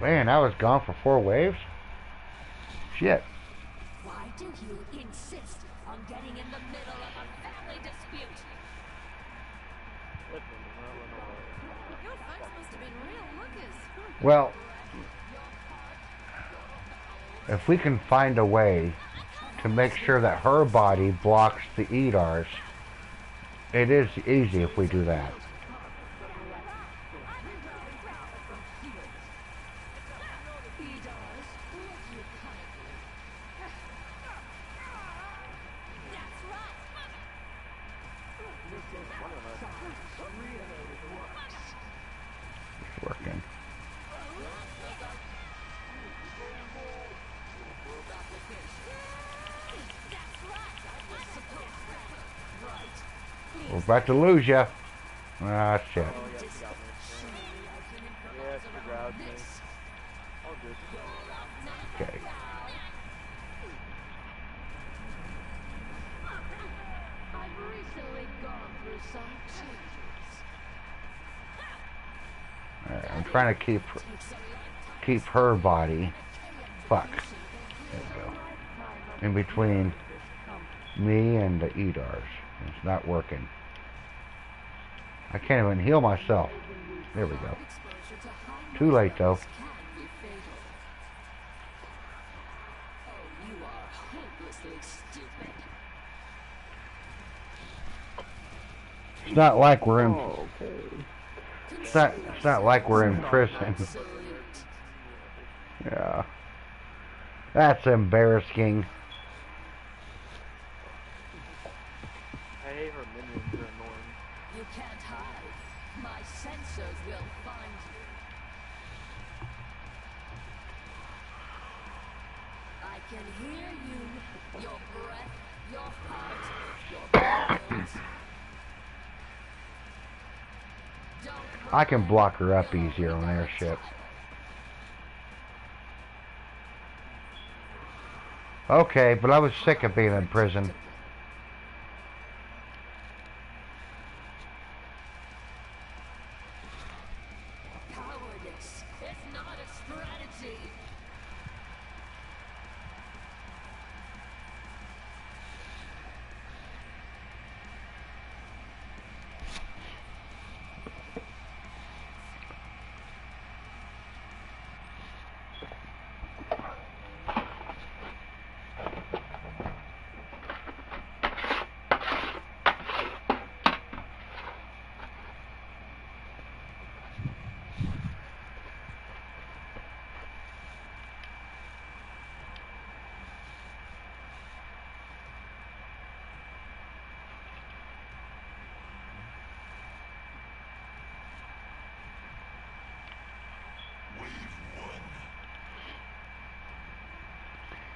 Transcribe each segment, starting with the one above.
Man, I was gone for 4 waves? Shit. Why do you insist on getting in the middle of a family dispute? Your folks must have been real hookers. Well, if we can find a way to make sure that her body blocks the Edar's, it is easy if we do that. It's working. We're about to lose you. Ah, shit. Okay. Alright, I'm trying to keep her body. Fuck. There we go. In between me and the Edar's. It's not working. I can't even heal myself. There we go. Too late though. It's not like we're in. It's not like we're in prison. Yeah. That's embarrassing. I hate her minions, they're annoying. You can't hide. My sensors will find you. I can hear you. Your breath, your heart, your bones. I can block her up easier on airship. Okay, but I was sick of being in prison. Cowardice is not a strategy.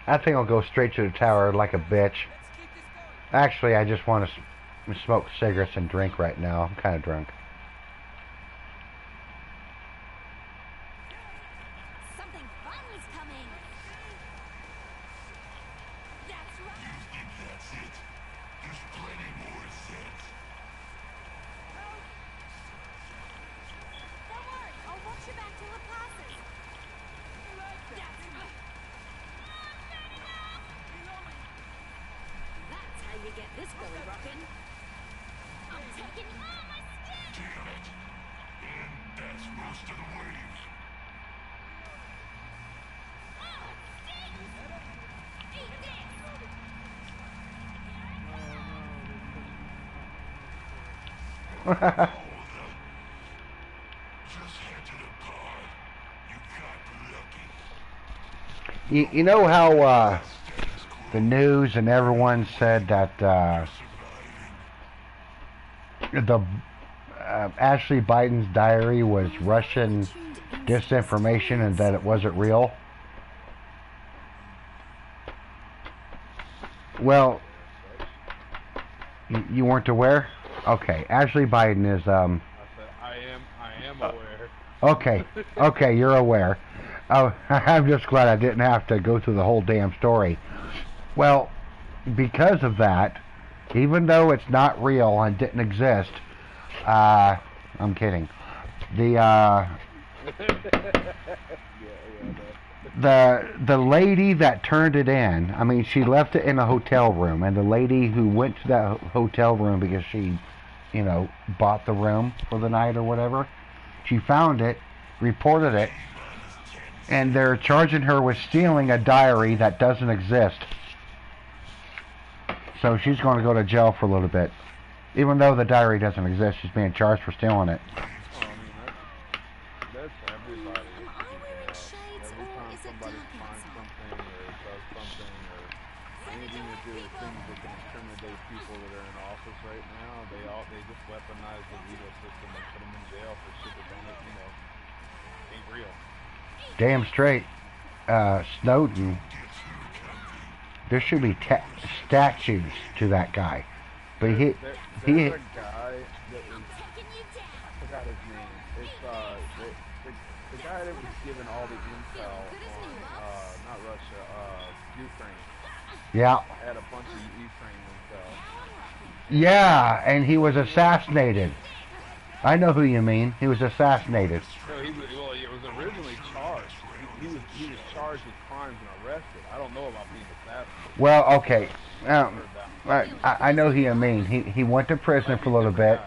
I think I'll go straight to the tower like a bitch. Actually, I just want to smoke cigarettes and drink right now. I'm kind of drunk. Something fun is coming. That's right. You think that's it? There's plenty more set. Don't worry, I'll watch your back till it passes. That's how you get this belly rockin'. I'm taking all my skin. Damn it. And that's most of the waves. Oh, it stings. Eat this. Just head to the car. You got lucky. You know how the news and everyone said that the Ashley Biden's diary was Russian disinformation and that it wasn't real? Well, you weren't aware? Okay, Ashley Biden is I said, I am aware. okay, you're aware. Oh, I'm just glad I didn't have to go through the whole damn story. Well, because of that, even though it's not real and didn't exist, I'm kidding. The The lady that turned it in, I mean, she left it in a hotel room, and the lady who went to that hotel room because she, you know, bought the room for the night or whatever, she found it, reported it, and they're charging her with stealing a diary that doesn't exist. So she's going to go to jail for a little bit. Even though the diary doesn't exist, she's being charged for stealing it. Well, I mean, that's everybody. Am I wearing shades Every or time is it somebody dark finds outside? something or does something or anything to do with things that can intimidate people that are in office right now, they just weaponize the legal system and put them in jail for shit that don't, ain't real. Damn straight. Snowden. There should be statues to that guy. But There's a guy that was, Taking you down. I forgot his name. It's the guy that was given all the intel on not Russia, Ukraine. Yeah. Had a bunch of Ukraine intel. Yeah, and he was assassinated. I know who you mean. He was assassinated. No, he was originally charged. He was charged with crimes and arrested. I don't know about being assassinated. Well, okay. I know who you mean. He went to prison for a little bit.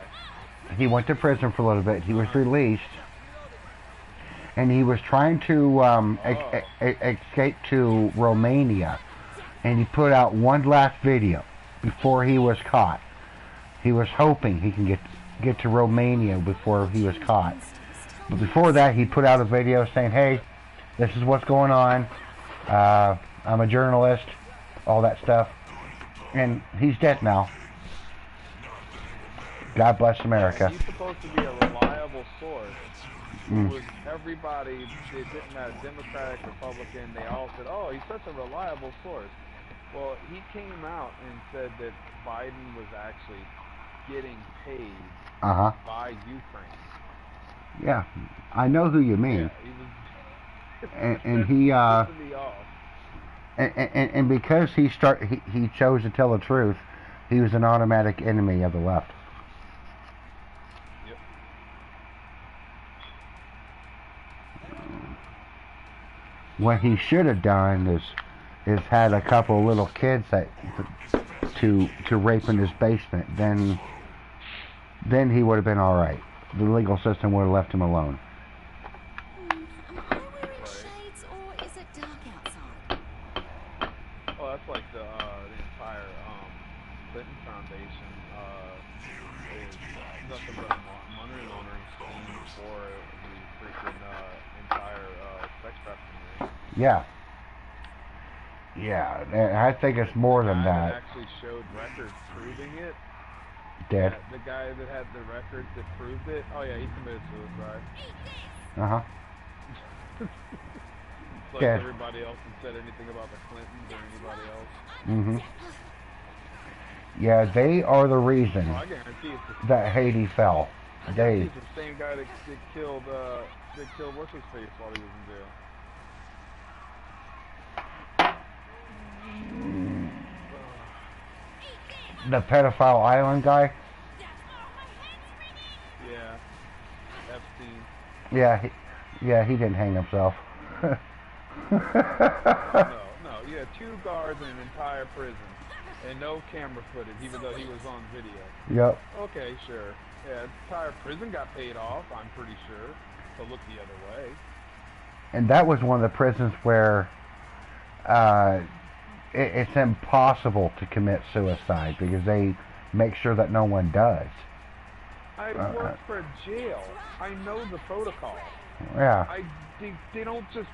He went to prison for a little bit. He was released. And he was trying to escape to Romania. And he put out one last video before he was caught. He was hoping he can get to Romania before he was caught. But before that, he put out a video saying, hey, this is what's going on. I'm a journalist. All that stuff. And he's dead now. God bless America. He's supposed to be a reliable source. Was everybody, it didn't matter, Democratic, Republican, they all said, oh, he's such a reliable source. Well, he came out and said that Biden was actually getting paid by Ukraine. Yeah, I know who you mean. Yeah, he was, and he and because he chose to tell the truth, he was an automatic enemy of the left. Yep. What he should have done is had a couple of little kids that to rape in his basement. Then he would have been all right. The legal system would have left him alone. Am I wearing shades or is it dark outside? Well, that's like the entire Clinton Foundation is nothing but a money laundering scheme for the freaking entire sex trafficking ring. Yeah. Yeah, I think it's more than that. Actually showed records proving it. Dead. The guy that had the records that proved it. Oh yeah, he committed suicide. It's like Dead. everybody else that said anything about the Clintons or anybody else. Yeah, they are the reason Oh, I guarantee it's the that Haiti fell. He's the same guy that killed what's his face while he was in jail. The pedophile island guy. Yeah, Epstein. Yeah, he didn't hang himself. No, you had 2 guards in an entire prison and no camera footage, even though he was on video. Yep. Okay, sure. Yeah, the entire prison got paid off, I'm pretty sure, to look the other way. And that was one of the prisons where it's impossible to commit suicide because they make sure that no one does. I work for a jail. I know the protocol. Yeah. They don't just,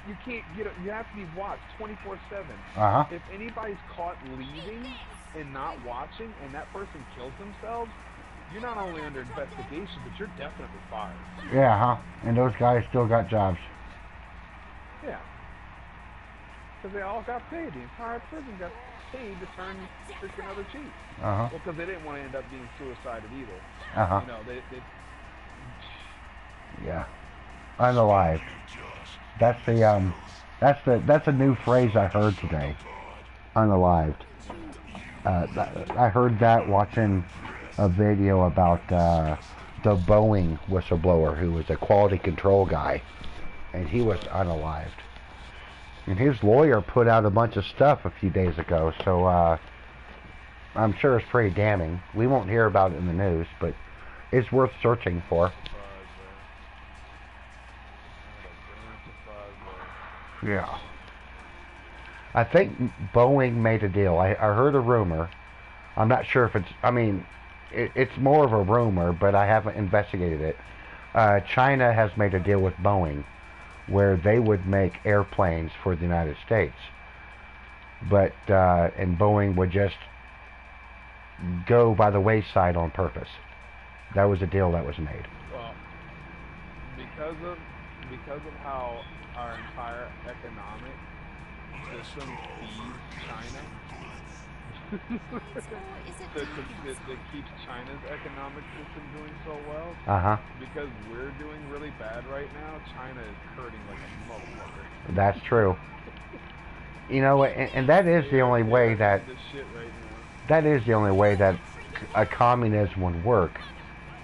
you can't get it, you have to be watched 24/7. If anybody's caught leaving and not watching and that person kills themselves, you're not only under investigation, but you're definitely fired. Yeah, And those guys still got jobs. Yeah. Because they all got paid. The entire prison got paid to turn freaking other cheek. Well, because they didn't want to end up being suicided either. You know, they Yeah. Unalived. That's a new phrase I heard today. Unalived. I heard that watching a video about the the Boeing whistleblower who was a quality control guy, and he was unalived. And his lawyer put out a bunch of stuff a few days ago, so I'm sure it's pretty damning. We won't hear about it in the news, but it's worth searching for. Yeah. I think Boeing made a deal. I heard a rumor. I'm not sure if it's... I mean, it's more of a rumor, but I haven't investigated it. China has made a deal with Boeing where they would make airplanes for the United States. But, and Boeing would just go by the wayside on purpose. That was a deal that was made. Well, because of how our entire economic system feeds China, that keeps China's economic system doing so well. Because we're doing really bad right now, China is hurting like a motherfucker. That's true. You know, and that is the only way that... That is the only way that a communism would work,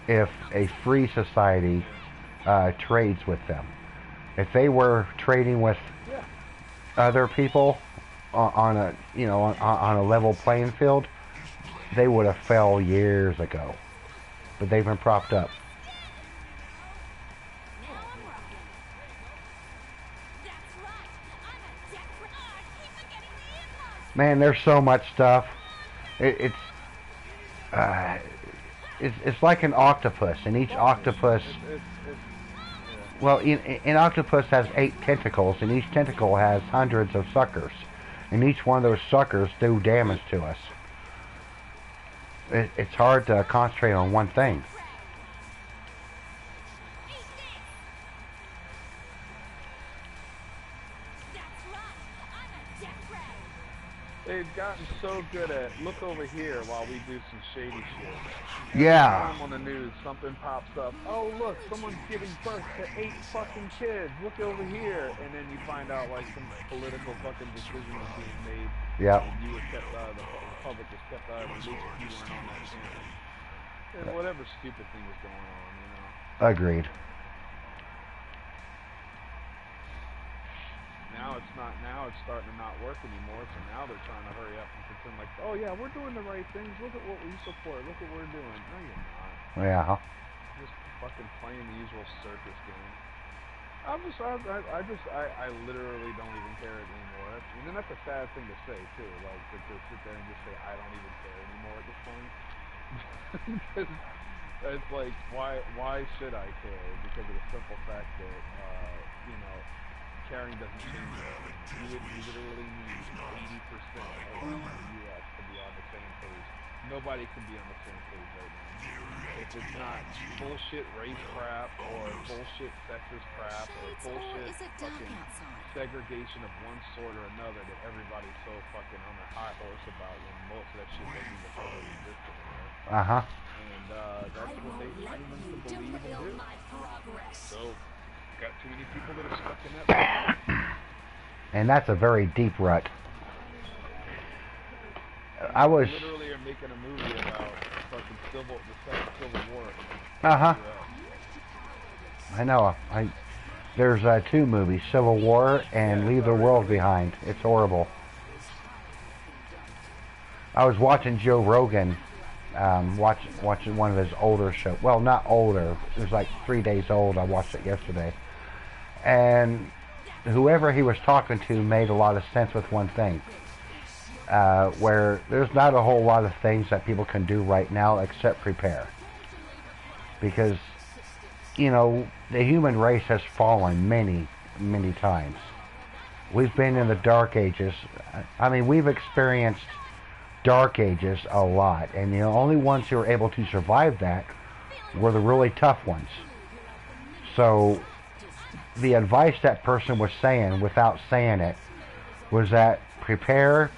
if a free society trades with them. If they were trading with other people on a, you know, on a level playing field, they would have fell years ago. But they've been propped up. Man, there's so much stuff. It's like an octopus, and each octopus... Well, an octopus has 8 tentacles, and each tentacle has hundreds of suckers. And each one of those suckers do damage to us. It's hard to concentrate on one thing. They've gotten so good at look over here while we do some shady shit. Yeah. Every time on the news, something pops up. Oh look, someone's giving birth to 8 fucking kids. Look over here, and then you find out like some political fucking decision is being made. Yeah. And you were kept out of the public was kept out of the loop. You weren't on that channel. And whatever stupid thing was going on, you know. Agreed. Now it's not. Now it's starting to not work anymore. So now they're trying to hurry up and pretend like, oh yeah, we're doing the right things. Look at what we support. Look what we're doing. No, you're not. Yeah. Just fucking playing the usual circus game. I literally don't even care anymore. And then that's a sad thing to say too. Like to sit there and just say I don't even care anymore at this point. Because it's like why should I care? Because of the simple fact that you know. Caring doesn't change anything. You literally need 80% of the U.S. to be on the same page. Nobody can be on the same page right now. If it's not bullshit race crap, or bullshit sexist crap, or bullshit fucking segregation of one sort or another that everybody's so fucking on their high horse about when most of that shit doesn't even really exist anymore. And that's what they claim them to believe and do. So... got too many people that are stuck in that. And that's a very deep rut. I was literally are making a movie about fucking the second Civil War. I know. There's 2 movies, Civil War and Leave the World Behind. It's horrible. I was watching Joe Rogan, watching one of his older shows. Well, not older. It was like 3 days old. I watched it yesterday. And whoever he was talking to made a lot of sense with one thing. Where there's not a whole lot of things that people can do right now except prepare. Because, you know, the human race has fallen many, many times. We've been in the Dark Ages. I mean, we've experienced Dark Ages a lot. And the only ones who were able to survive that were the really tough ones. So... the advice that person was saying, without saying it, was that prepare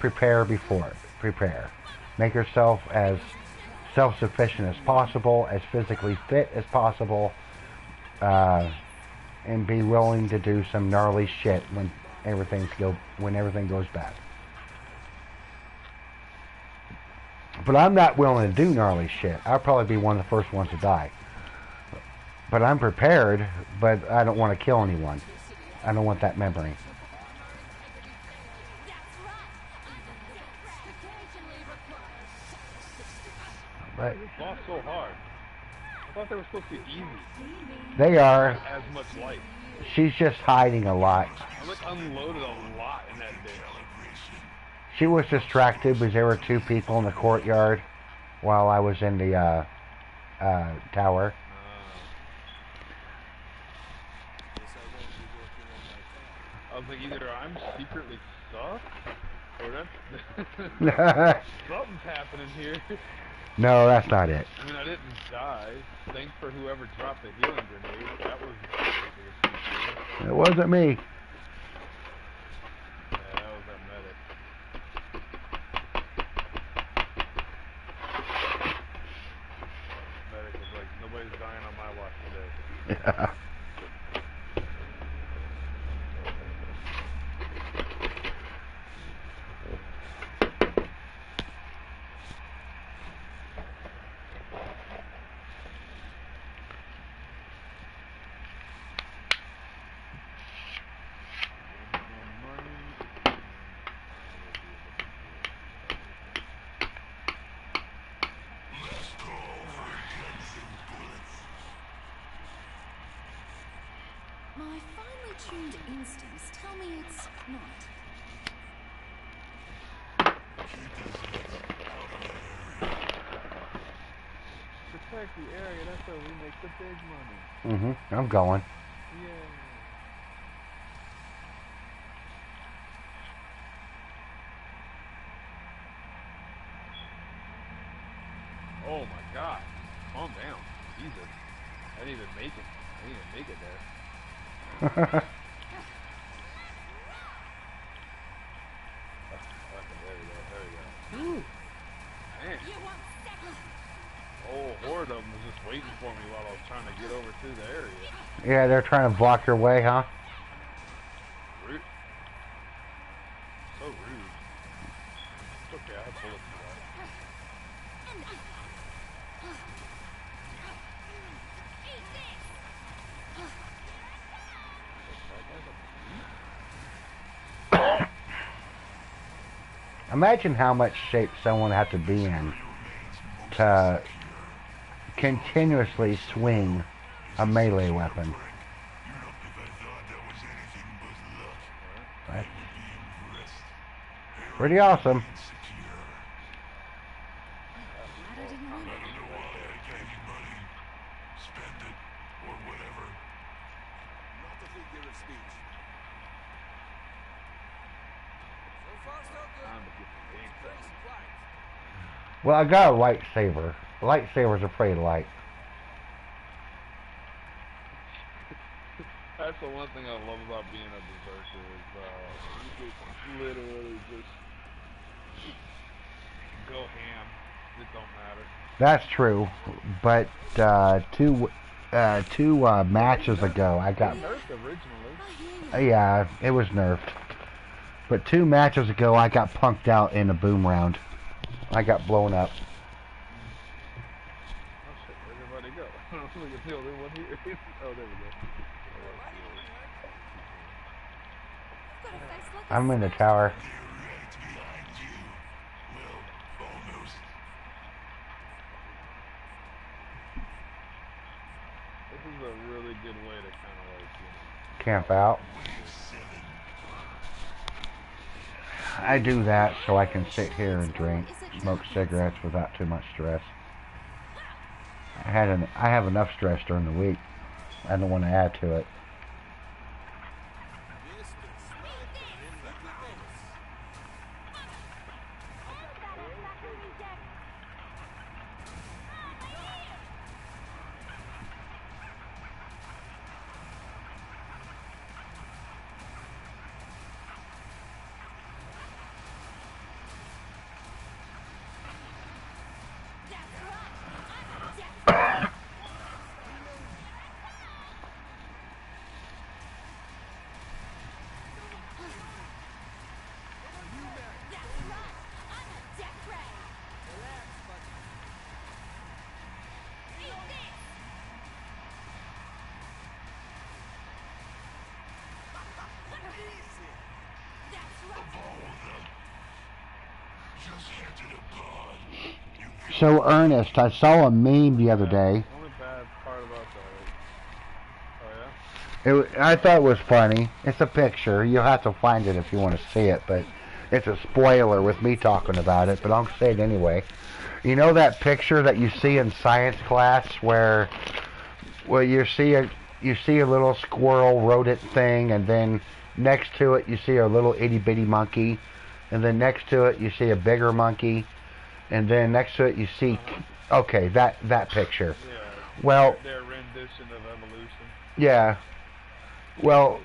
before. Prepare. Make yourself as self-sufficient as possible, as physically fit as possible, and be willing to do some gnarly shit when everything goes bad. But I'm not willing to do gnarly shit. I'll probably be one of the first ones to die. But I'm prepared, but I don't want to kill anyone. I don't want that memory. But It's lost so hard. I thought they were supposed to be easy. they are. As much life. She's just hiding a lot. I like unloaded a lot in that bitch. She was distracted because there were two people in the courtyard while I was in the tower. I was like, either I'm secretly sus, or that's something's happening here. No, that's not it. I mean, I didn't die. Thanks for whoever dropped the healing grenade. That was ridiculous. It wasn't me. Yeah, that was that medic. Medic was like, nobody's dying on my watch today. Yeah. My finely tuned instincts tell me it's not. Protect the area, that's how we make the big money. Mm-hmm. I'm going. Yeah. Oh my god. Calm down. Jesus. I didn't even make it. I didn't even make it there. There we go. There we go. Whew. Man. Oh, horde of them was just waiting for me while I was trying to get over to the area. Yeah, they're trying to block your way, huh? Rude. So rude. It's okay, I have bullets for that. Imagine how much shape someone had to be in to continuously swing a melee weapon. That's pretty awesome. Well, I got a lightsaber. Lightsabers are pretty light. That's the one thing I love about being a berserker is you can literally just go ham. It don't matter. That's true, but two matches ago, I got. Nerfed originally. Yeah, it was nerfed. But 2 matches ago, I got punked out in a boom round. I got blown up. Oh shit, where'd everybody go? I don't think it's the only one here. Oh, there we go. I'm in the tower. This is a really good way to kind of like, Camp out. I do that so I can sit here and drink, smoke cigarettes without too much stress. I have enough stress during the week. I don't want to add to it. So, Ernest, I saw a meme the other day. The only bad part about that. Oh yeah. I thought it was funny. It's a picture. You'll have to find it if you want to see it, but it's a spoiler with me talking about it, but I'll say it anyway. You know that picture that you see in science class where you see a little squirrel rodent thing, and then next to it you see a little itty bitty monkey, and then next to it you see a bigger monkey, and then next to it you see okay, that picture. Yeah. Well, Their rendition of evolution. yeah. Well,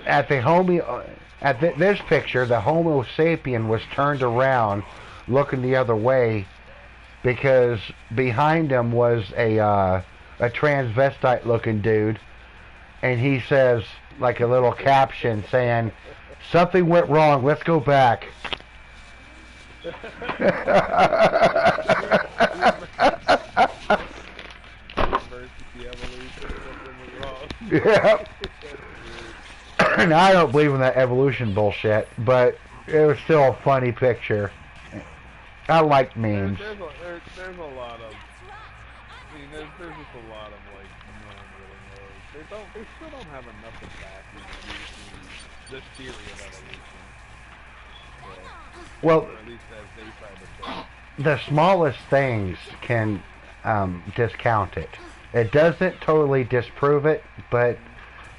at this picture, the Homo sapien was turned around, looking the other way, because behind him was a transvestite-looking dude, and he says, like a little caption saying, "Something went wrong. Let's go back." Diversity evolution. Something was wrong. Yeah. Now, I don't believe in that evolution bullshit, but it was still a funny picture. I like memes. There's a lot of. I mean, there's just a lot of like no one really knows. They still don't have enough to back the theory of evolution. Well, Or at least as they try to say. the smallest things can discount it. It doesn't totally disprove it, but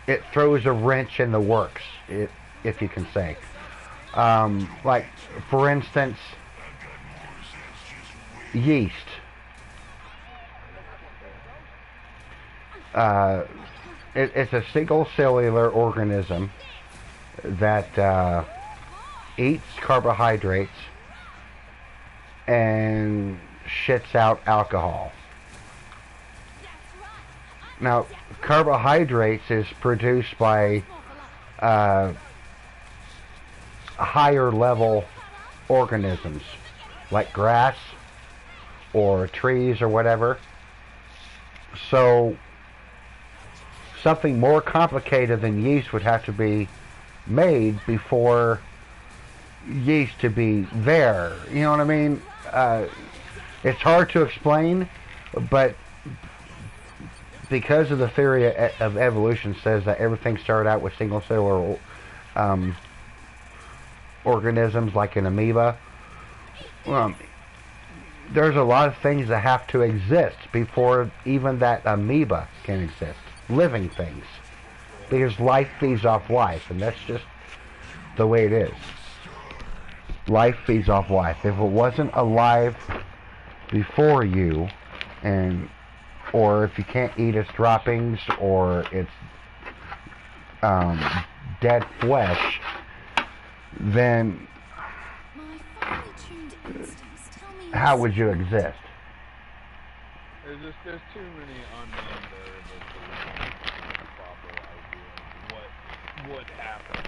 it throws a wrench in the works, if you can say. Like, for instance, yeast. It's a single cellular organism that eats carbohydrates and shits out alcohol. Now, carbohydrates is produced by higher level organisms like grass or trees or whatever. So something more complicated than yeast would have to be made before yeast to be there. You know what I mean? It's hard to explain, but because of the theory of evolution says that everything started out with single cellular organisms like an amoeba, there's a lot of things that have to exist before even that amoeba can exist. Living things. Because life feeds off life, and that's just the way it is. Life feeds off life. If it wasn't alive before you, or if you can't eat its droppings or its dead flesh, then how would you exist? There's too many unknown variables to really have a proper idea of what happened.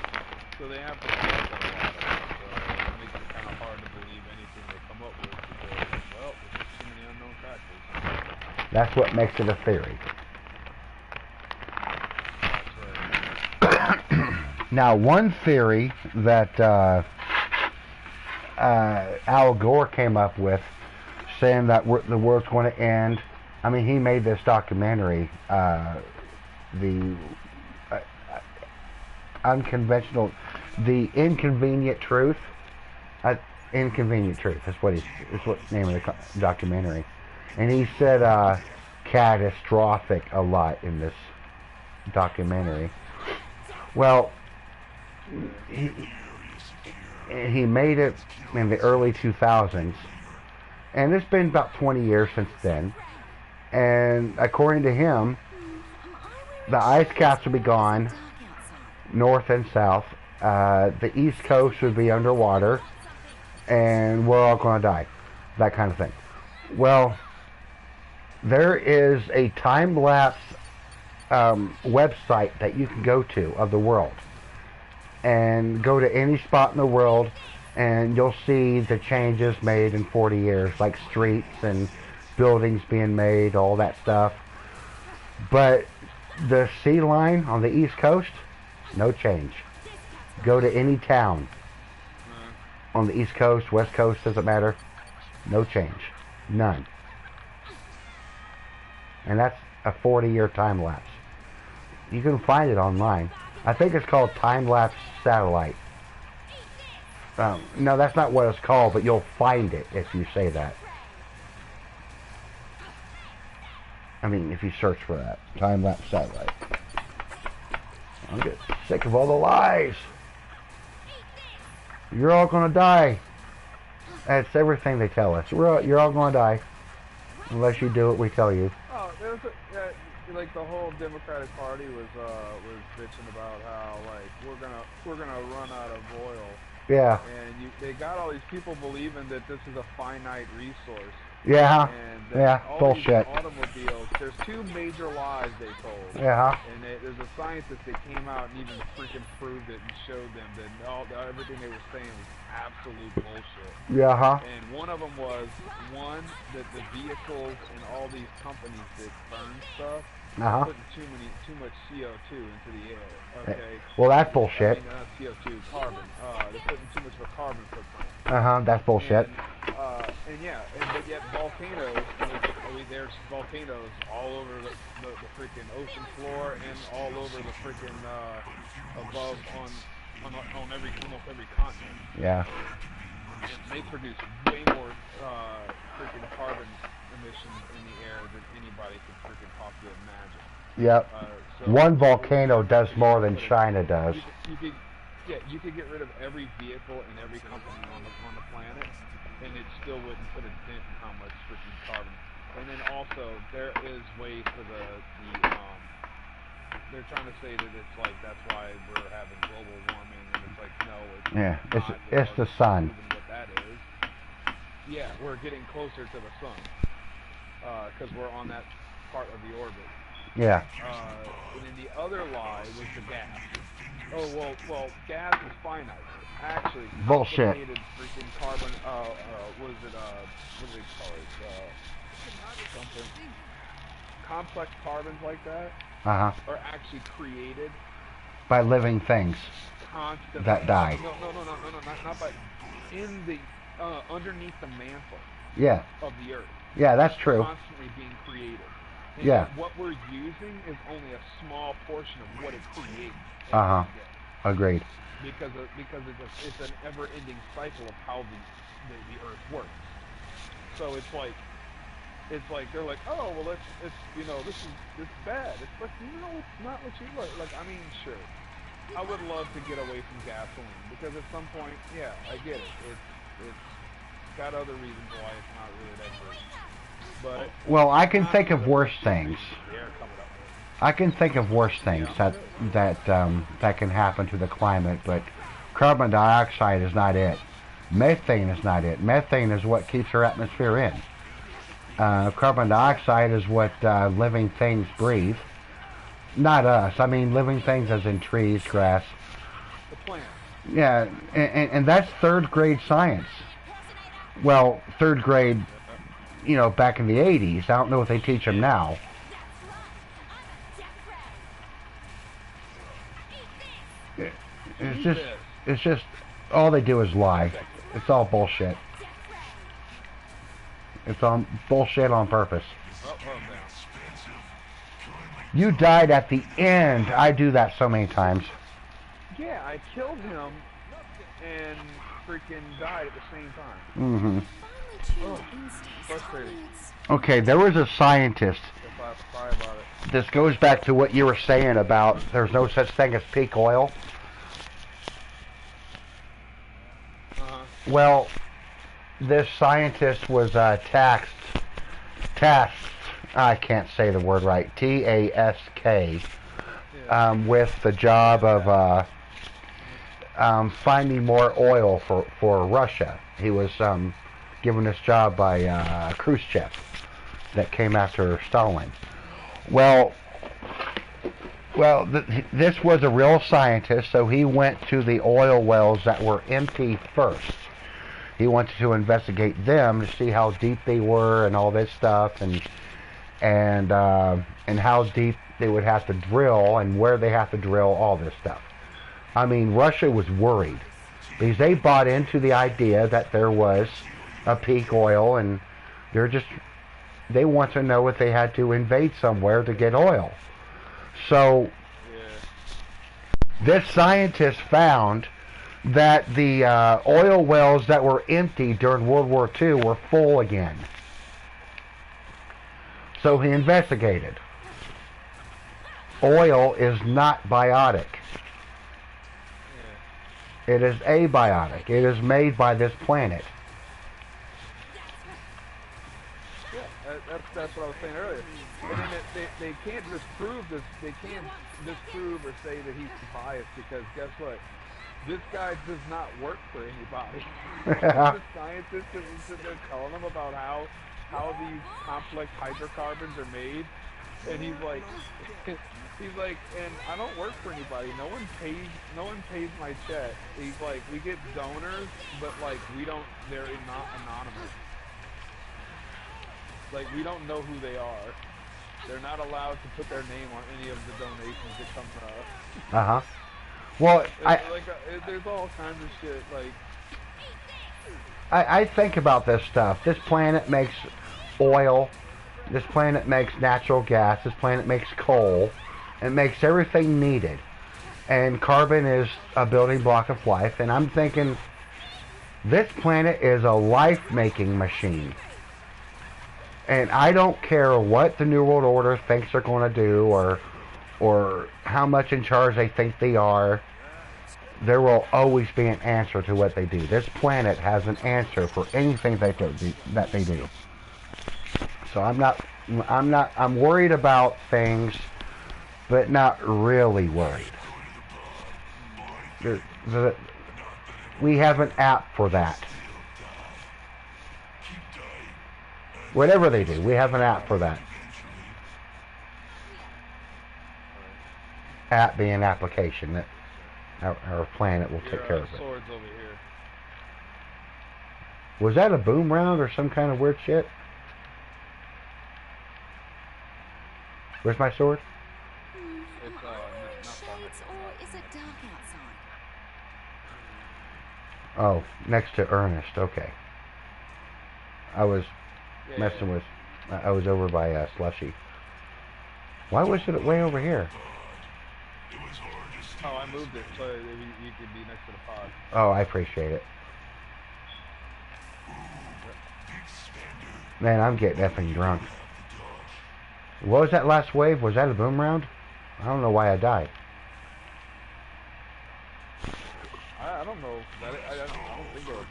So they have to come up with a lot of it. So it makes it kind of hard to believe anything they come up with because, well, there's just too many unknown factors. That's what makes it a theory. That's right. Now, one theory that Al Gore came up with, saying that the world's going to end. I mean, he made this documentary, the Inconvenient Truth. Inconvenient Truth. That's what the name of the documentary. And he said catastrophic a lot in this documentary. Well, he made it in the early 2000s, and it's been about 20 years since then. And according to him, the ice caps will be gone, north and south. The East Coast would be underwater, and we're all going to die. That kind of thing. Well, there is a time-lapse website that you can go to of the world, and go to any spot in the world, and you'll see the changes made in 40 years, like streets and buildings being made, all that stuff. But the sea line on the East Coast, no change. Go to any town on the East Coast, West Coast, doesn't matter. No change. None. And that's a 40-year time lapse. You can find it online. I think it's called time-lapse satellite. No, that's not what it's called, but you'll find it if you say that. I mean, if you search for that. Time-lapse satellite. I'm getting sick of all the lies. You're all gonna die. That's everything they tell us. You're all gonna die. Unless you do what we tell you. Oh, there's like the whole Democratic Party was bitching about how like we're gonna run out of oil. Yeah. And they got all these people believing that this is a finite resource. Yeah. And yeah. all Bullshit. These automobiles. There's two major lies they told. Yeah. And there's a scientist that came out and even freaking proved it and showed them that everything they were saying was absolute bullshit. Yeah. And one of them was that the vehicles and all these companies that burn stuff putting too much CO2 into the air. Okay. Well, that's bullshit. I mean, not CO2, carbon. They're putting too much of a carbon footprint. That's bullshit. But yet volcanoes. There's volcanoes all over the freaking ocean floor and all over the freaking above on almost every continent. Yeah. And they produce way more freaking carbon emissions in the air than anybody could freaking possibly imagine. Yep. So one volcano does more than China does. You could get rid of every vehicle and every company on the planet, and it still wouldn't put a dent in how much freaking carbon. And then also there is ways for they're trying to say that it's like that's why we're having global warming, and it's like no, it's not. It's the sun. What that is. Yeah, we're getting closer to the sun because we're on that part of the orbit. Yeah. And then the other lie was the gas. Oh well, gas is finite. Actually, bullshit. Complicated freaking carbon. What do they call it? Something. Complex carbons like that are actually created by living things constantly that die. No, not by in the underneath the mantle. Yeah. Of the earth. Yeah, that's true. Constantly being created. And yeah. What we're using is only a small portion of what it creates. Agreed. Because it's an ever-ending cycle of how the earth works. So it's like they're like, oh well, it's this is bad. It's like no, it's not what you like. I mean, sure, I would love to get away from gasoline because at some point, yeah, I get it. It's got other reasons why it's not really that great. But well, I can think of worse things. I can think of worse things that can happen to the climate, but carbon dioxide is not it. Methane is not it. Methane is what keeps our atmosphere in. Carbon dioxide is what living things breathe. Not us. I mean living things as in trees, grass. The plant. Yeah, and that's third grade science. Well, third grade, back in the 80s. I don't know what they teach them now. It's just, all they do is lie. It's all bullshit. It's on bullshit on purpose. You died at the end. I do that so many times. Yeah, I killed him and freaking died at the same time. Frustrating. Okay, there was a scientist. This goes back to what you were saying about there's no such thing as peak oil. Well, this scientist was tasked, I can't say the word right, T-A-S-K, with the job of finding more oil for Russia. He was given this job by Khrushchev that came after Stalin. Well, this was a real scientist, so he went to the oil wells that were empty first. He wanted to investigate them to see how deep they were and all this stuff, and how deep they would have to drill and where they have to drill, all this stuff. I mean, Russia was worried because they bought into the idea that there was a peak oil, and they want to know if they had to invade somewhere to get oil. So this scientist found that the oil wells that were empty during World War II were full again. So he investigated. Oil is not biotic. It is abiotic. It is made by this planet. That's what I was saying earlier. And then they can't disprove this. They can't disprove or say that he's biased, because guess what? This guy does not work for anybody. The scientists that was sitting there telling him about how these complex hydrocarbons are made, and he's like, and I don't work for anybody. No one pays my check. He's like, we get donors, but like they're not anonymous. Like, we don't know who they are. They're not allowed to put their name on any of the donations that come to us. Uh-huh. Well, there's all kinds of shit, like... I think about this stuff. This planet makes oil. This planet makes natural gas. This planet makes coal. It makes everything needed. And carbon is a building block of life. And I'm thinking, this planet is a life-making machine. And I don't care what the New World Order thinks they're going to do, or how much in charge they think they are. There will always be an answer to what they do. This planet has an answer for anything that they do. So I'm worried about things, but not really worried. We have an app for that. Whatever they do, we have an app for that. App being an application that our planet will take care of it. Swords over here. Was that a boom round or some kind of weird shit? Where's my sword? It's Shades, or is it dark outside? Oh, next to Ernest. Okay. I was messing with. I was over by Slushy. Why was it way over here? Oh, I moved it so you could be next to the pod. Oh, I appreciate it. Man, I'm getting effing drunk. What was that last wave? Was that a boom round? I don't know why I died. I don't know. I don't think they were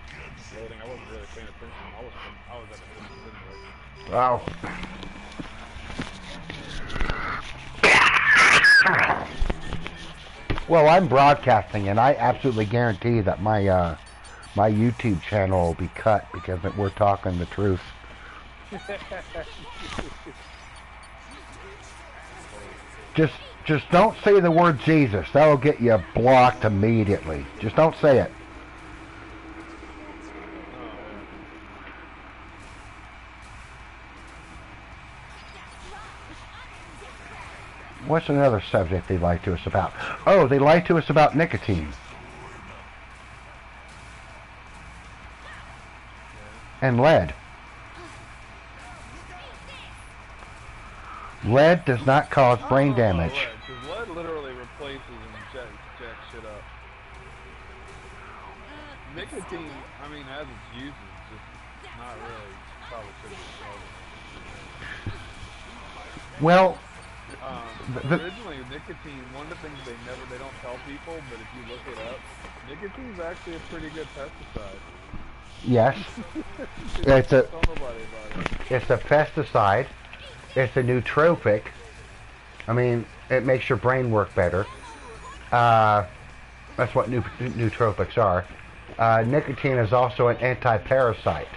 loading. I wasn't really paying attention. I was at the distance anyway. Wow. Well, I'm broadcasting, and I absolutely guarantee that my my YouTube channel will be cut because we're talking the truth. Just don't say the word Jesus. That'll get you blocked immediately. Just don't say it. What's another subject they lied to us about? Oh, they lied to us about nicotine. And lead. Lead does not cause brain damage. Lead literally replaces and jacks shit up. Nicotine, I mean, as it's used, it's just not really probably shouldn't be sold. Well, originally, nicotine, one of the things they don't tell people, but if you look it up, nicotine is actually a pretty good pesticide. yes. It's a pesticide. It's a nootropic. I mean, it makes your brain work better. That's what nootropics are. Nicotine is also an anti-parasite.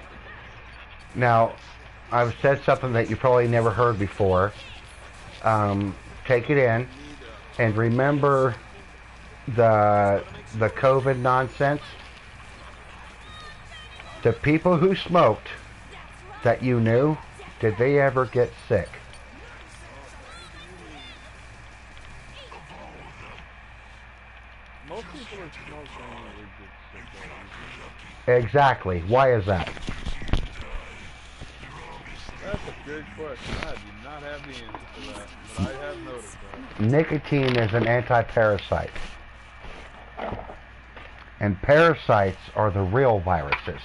Now, I've said something that you probably never heard before. Take it in, and remember the COVID nonsense. The people who smoked that you knew, did they ever get sick? Most people are smoking. Exactly. Why is that? good question. I do not have the answer to that, but I have noticed that. Nicotine is an anti-parasite. And parasites are the real viruses.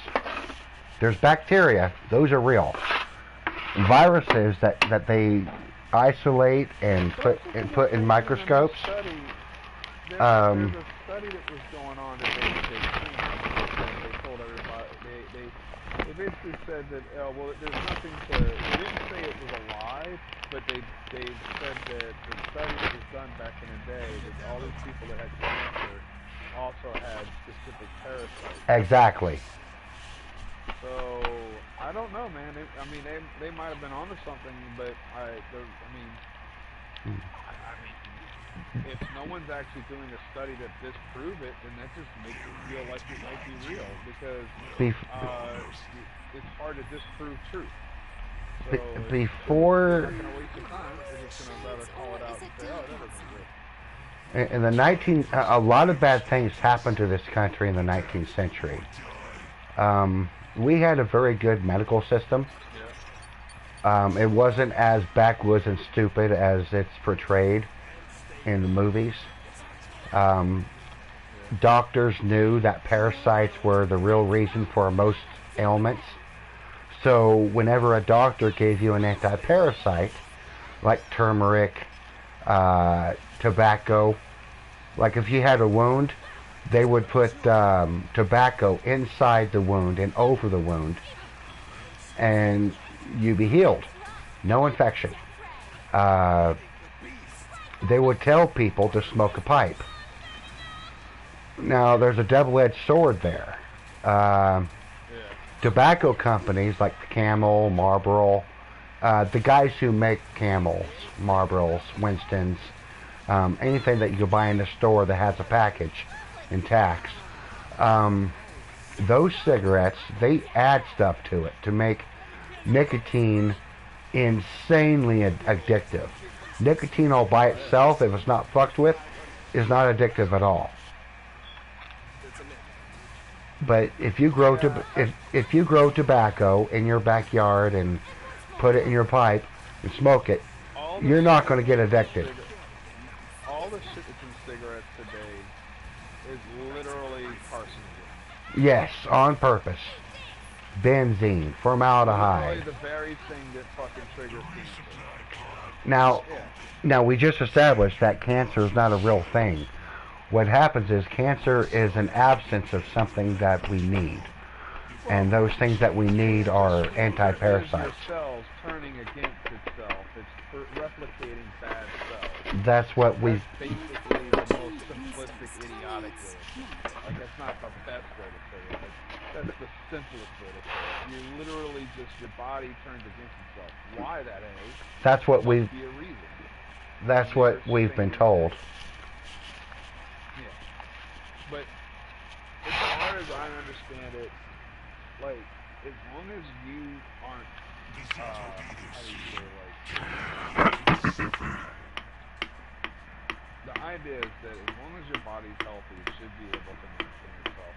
There's bacteria, those are real. Viruses that they isolate and put in microscopes. There's a study that was going on that they told everybody. They basically said that well, there's nothing to. They didn't say it was a lie, but they said that the study that was done back in the day that all these people that had cancer also had specific parasites. Exactly. So I don't know, man. They might have been onto something, but I mean, if no one's actually doing a study to disprove it, then that just makes it feel like it might be real because it's hard to disprove truth. So before you're not gonna waste your time. You're just gonna rather call it out and say, "Oh, that isn't real." in the a lot of bad things happened to this country in the 19th century. We had a very good medical system. It wasn't as backwoods and stupid as it's portrayed in the movies. Doctors knew that parasites were the real reason for most ailments. So whenever a doctor gave you an anti-parasite, like turmeric, tobacco, like if you had a wound, they would put tobacco inside the wound and over the wound, and you'd be healed. No infection. They would tell people to smoke a pipe. Now, there's a double-edged sword there. Tobacco companies like Camel, Marlboro, the guys who make Camels, Marlboros, Winstons, anything that you can buy in the store that has a package and tax, those cigarettes, they add stuff to it to make nicotine insanely addictive. Nicotine all by itself, if it's not fucked with, is not addictive at all. But if you grow if you grow tobacco in your backyard and put it in your pipe and smoke it, you're not going to get addicted. All the shit that's in cigarettes today is literally carcinogen. Yes, on purpose. Benzene, formaldehyde. Literally the very thing that fucking triggers cancer. Now we just established that cancer is not a real thing. What happens is cancer is an absence of something that we need. And those things that we need are anti-parasites. It's your cells turning against itself. It's replicating bad cells. That's what we... That's basically the most simplistic, idiotic way. Like, that's not the best way to say it. That's the simplest way to say it. You literally just, your body turns against itself. Why that is? That's what we've... Be a reason. That's what we've been told. Yeah. But as far as I understand it, like, as long as you aren't, how do you say, like, the idea is that as long as your body's healthy, it should be able to maintain itself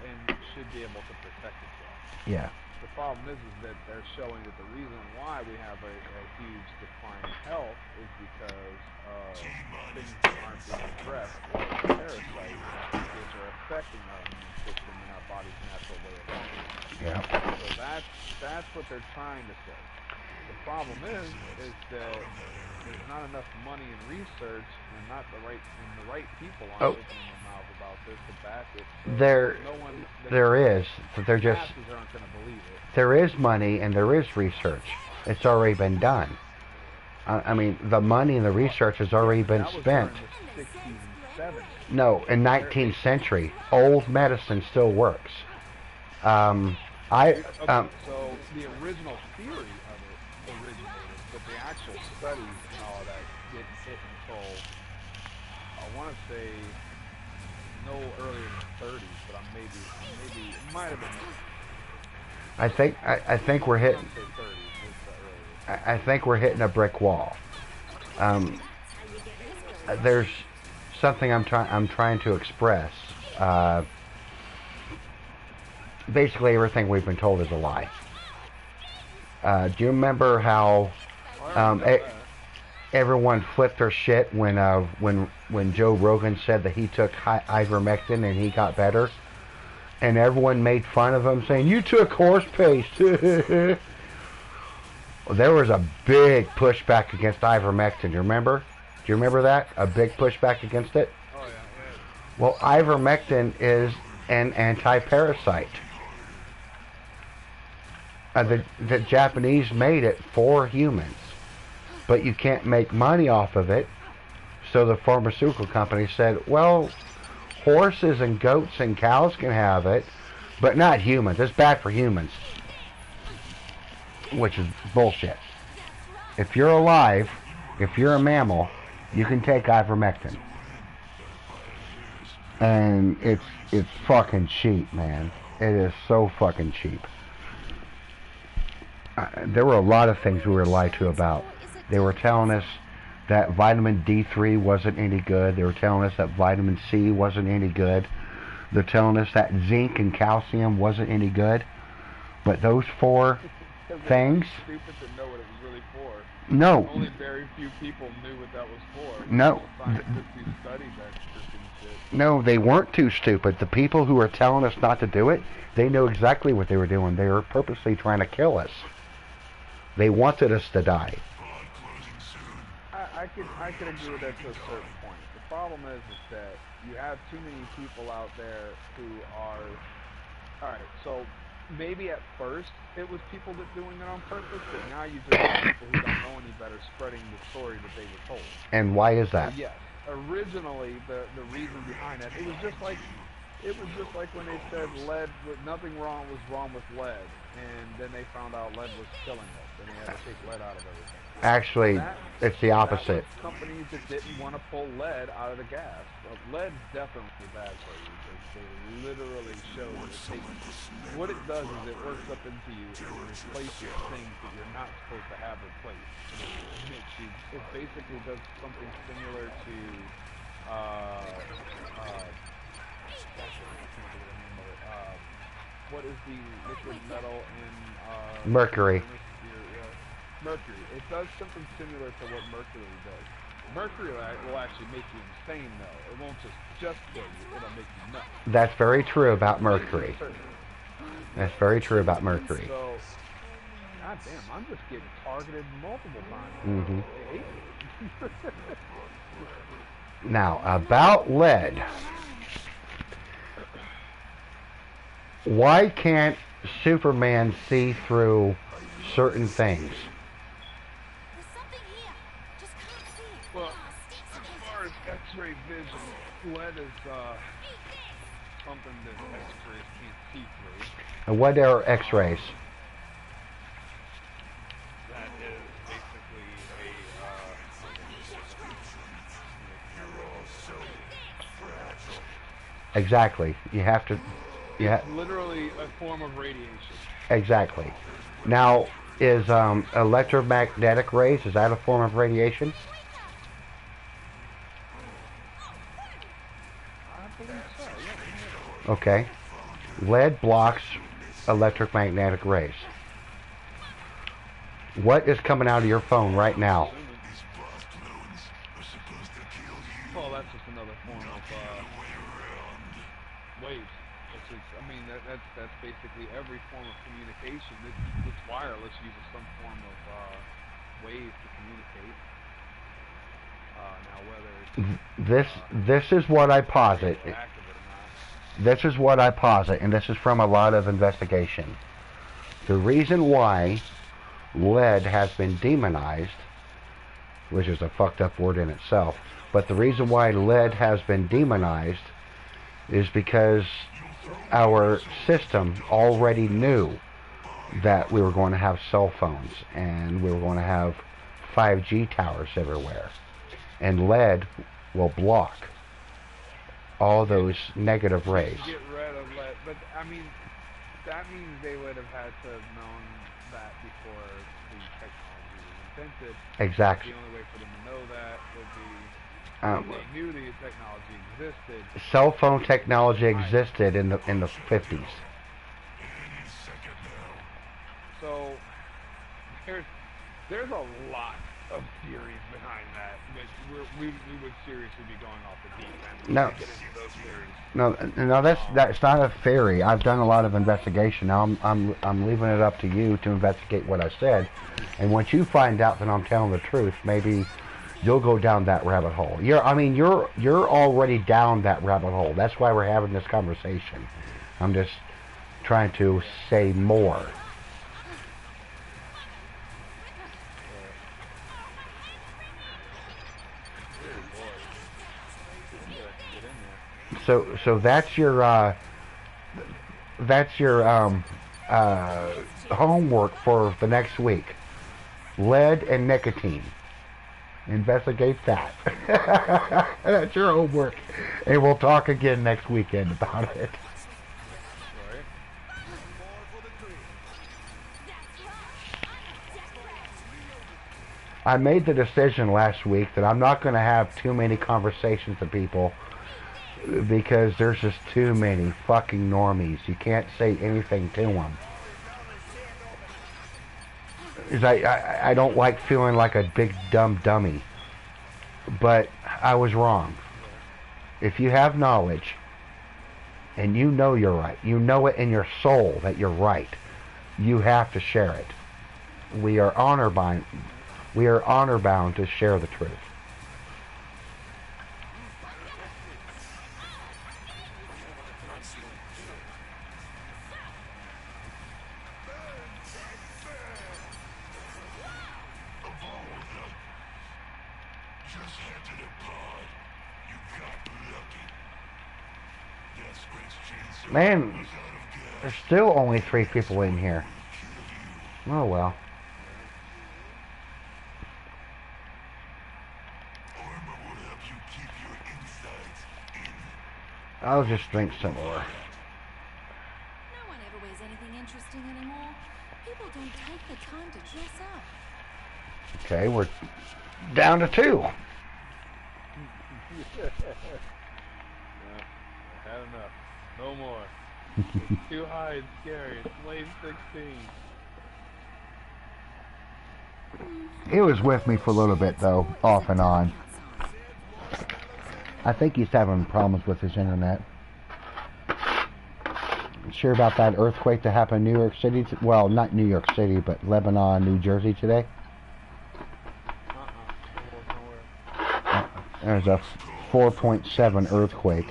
and should be able to protect itself. Yeah. The problem is that they're showing that the reason why we have a huge decline in health is because of things that aren't being addressed, like parasites, which are affecting our immune system and our body's natural way of functioning. Yeah. So that's what they're trying to say. The problem is that there's not enough money in research and the right people aren't opening their mouth about this to back it. So there is. They're just... masses aren't going to believe it. There is money and there is research. It's already been done. I mean, the money and the research has already been spent. That was during the 60s and 70s. No, in 19th century, old medicine still works. So the original theory of it originated, but the actual studies and all that didn't hit until, I want to say, no earlier than the 30s, but maybe it might have been. I think we're hitting. I think we're hitting a brick wall. There's something I'm trying to express. Basically, everything we've been told is a lie. Do you remember how Well, I already know that. everyone flipped their shit when Joe Rogan said that he took ivermectin and he got better, and everyone made fun of him saying you took horse paste. Well, there was a big pushback against ivermectin. Do you remember? Do you remember that? A big pushback against it. Oh yeah, Well, ivermectin is an anti-parasite. The Japanese made it for humans, but you can't make money off of it. So the pharmaceutical company said, well, horses and goats and cows can have it, but not humans. It's bad for humans, which is bullshit. If you're alive, if you're a mammal, you can take ivermectin. And it's fucking cheap, man. It is so fucking cheap. There were a lot of things we were lied to about. They were telling us that vitamin D3 wasn't any good. They were telling us that vitamin C wasn't any good. They're telling us that zinc and calcium wasn't any good. But those four things... Stupid to know what it was really for. No. Only very few people knew what that was for. No. Scientists who studied that freaking shit. No, they weren't too stupid. The people who were telling us not to do it, they knew exactly what they were doing. They were purposely trying to kill us. They wanted us to die. I could agree with that to a certain point. The problem is that you have too many people out there who are... Alright, so maybe at first it was people that doing it on purpose, but now you just have people who don't know any better spreading the story that they were told. And why is that? So yes, originally the reason behind that, it was just like when they said lead, nothing wrong was wrong with lead, and then they found out lead was killing us, and they had to take lead out of everything. Actually, it's the opposite. That was companies that didn't want to pull lead out of the gas. Well, lead's definitely bad for you, because they literally show that it takes, what it does is it works up into you and replaces things that you're not supposed to have replaced. It makes you, it basically does something similar to, what is the liquid metal in Mercury. Mercury. It does something similar to what mercury does. Mercury will actually make you insane, though. It won't just kill you. It'll make you nuts. That's very true about mercury. That's very true about mercury. So, goddamn, I'm just getting targeted multiple times. Mm-hmm. They hate me. Now, about lead. Why can't Superman see through certain things? There's something here. Just can't see it. Well, Sticks as against far as X-ray vision, lead is something that X-rays can't see through. And what are X-rays? That is basically Exactly. You have to... it's literally a form of radiation. Exactly. Now, is electromagnetic rays, is that a form of radiation? I believe so, yeah. Okay. Lead blocks electromagnetic rays. What is coming out of your phone right now? Well, that's just another form of waves. I mean, that's basically every form of communication that's wireless uses some form of wave to communicate. Now, whether it's This is what I posit. active or not. This is what I posit, and this is from a lot of investigation. The reason why lead has been demonized, which is a fucked up word in itself, but the reason why lead has been demonized is because our system already knew that we were going to have cell phones and we were going to have 5G towers everywhere. And lead will block all those negative rays. Get rid of lead, but I mean, that means they would have had to have known that before the technology was invented. Exactly. The only way for them to know that would be they knew the technology existed. Cell phone technology existed in the 50s. So there's a lot of theories behind that, but we would seriously be going off the deep end if No. we get into those theories. No, that's not a theory. I've done a lot of investigation. Now I'm leaving it up to you to investigate what I said, and once you find out that I'm telling the truth, maybe you'll go down that rabbit hole. You're already down that rabbit hole. That's why we're having this conversation. I'm just trying to say more. So that's your homework for the next week. Lead and nicotine. Investigate that. That's your homework, and we'll talk again next weekend about it. I made the decision last week that I'm not going to have too many conversations with people because there's just too many fucking normies. You can't say anything to them. I don't like feeling like a big dumb dummy. But I was wrong. If you have knowledge and you know you're right, you know it in your soul that you're right, you have to share it. We are honor bound to share the truth. Man, there's still only 3 people in here. Oh well. I'll just drink some more. No one ever wears anything interesting anymore. People don't take the time to dress up. Okay, we're down to 2. Had enough. No more. Too high and scary. It's late 16. He was with me for a little bit though, off and on. I think he's having problems with his internet. Sure about that earthquake that happened in New York City? Well, not New York City, but Lebanon, New Jersey today? There's a 4.7 earthquake.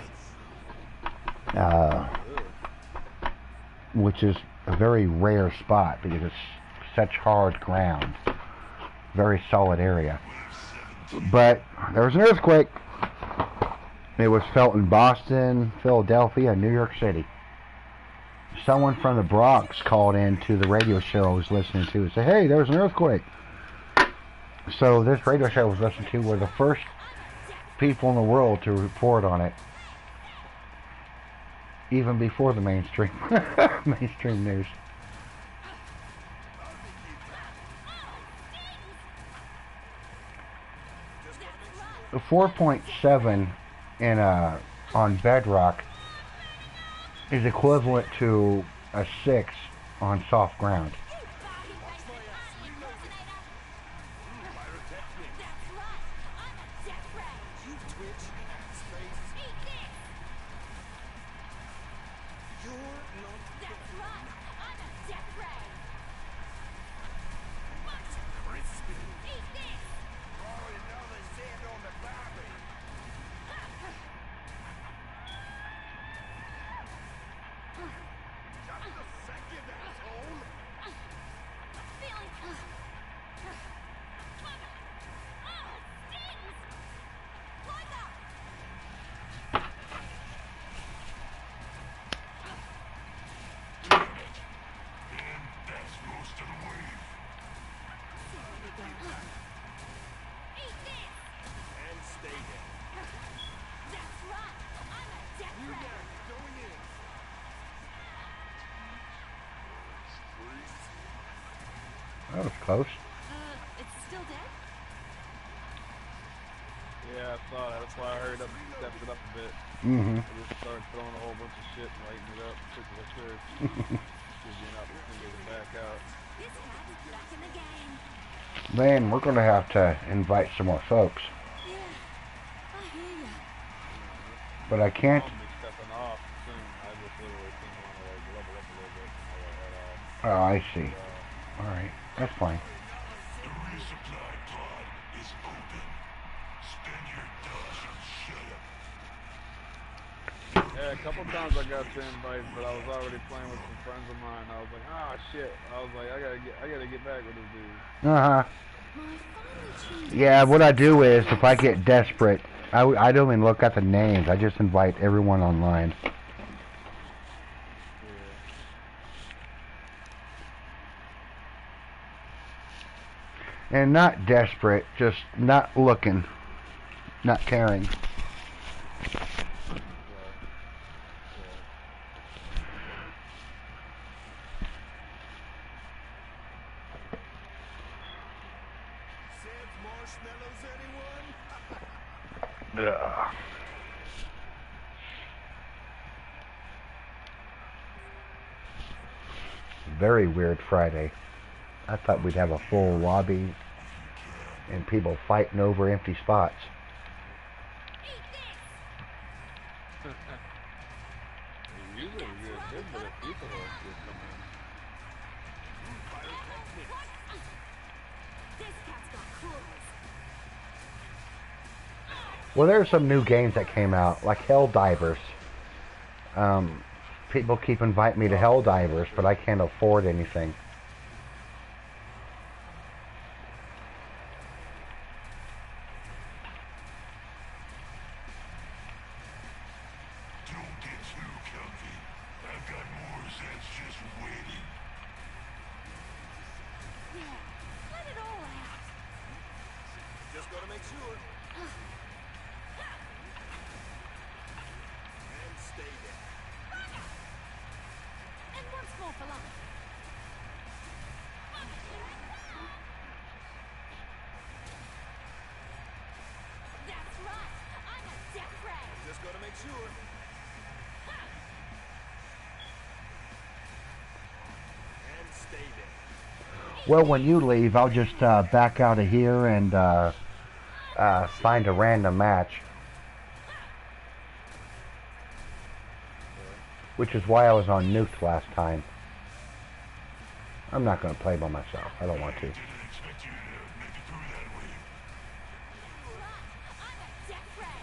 Which is a very rare spot because it's such hard ground. Very solid area. But there was an earthquake. It was felt in Boston, Philadelphia, and New York City. Someone from the Bronx called in to the radio show I was listening to and said, hey, there was an earthquake. So this radio show I was listening to were the first people in the world to report on it. Even before the mainstream news. The 4.7 in on bedrock is equivalent to a 6 on soft ground. That was close. It's still dead? Yeah, I saw that. That's why I hurried up and stepped it up a bit. Mm-hmm. I just started throwing a whole bunch of shit and lighting it up as quick as I could. Gives you an opportunity to back out. This cat's back in the game. Man, we're gonna have to invite some more folks. Yeah, I hear ya. But I can't. I'm be stepping off soon. I just literally think I want to like level up a little bit and I'll head off. Oh, I see. Uh, Alright, that's fine. The resupply pod is open. Spend your dust and shut up. yeah, a couple times I got the invite, but I was already playing with some friends of mine. I was like, ah, shit. I was like, I gotta get back with this dude. Uh-huh. Well, I finally tuned Yeah, in what I to do is, some if I get desperate, I don't even look at the names. I just invite everyone online. Yeah. And not desperate, just not looking, not caring. Right. Save marshmallows, anyone? Ugh. Very weird Friday. I thought we'd have a full lobby and people fighting over empty spots. Usually we get a good bit of people that come in. This cat's got claws. Well, there are some new games that came out, like Helldivers. People keep inviting me to Helldivers, but I can't afford anything. Don't get too comfy. I've got more Zeds just waiting. Yeah, let it all out. Just gotta make sure. And stay there. And once more for life. That's right. I'm a death ray. Just gotta make sure. And stay there. Well, when you leave, I'll just back out of here and find a random match. Which is why I was on Nuked last time. I'm not going to play by myself. I don't want to. Didn't expect you to make it through that way. I'm a death ray.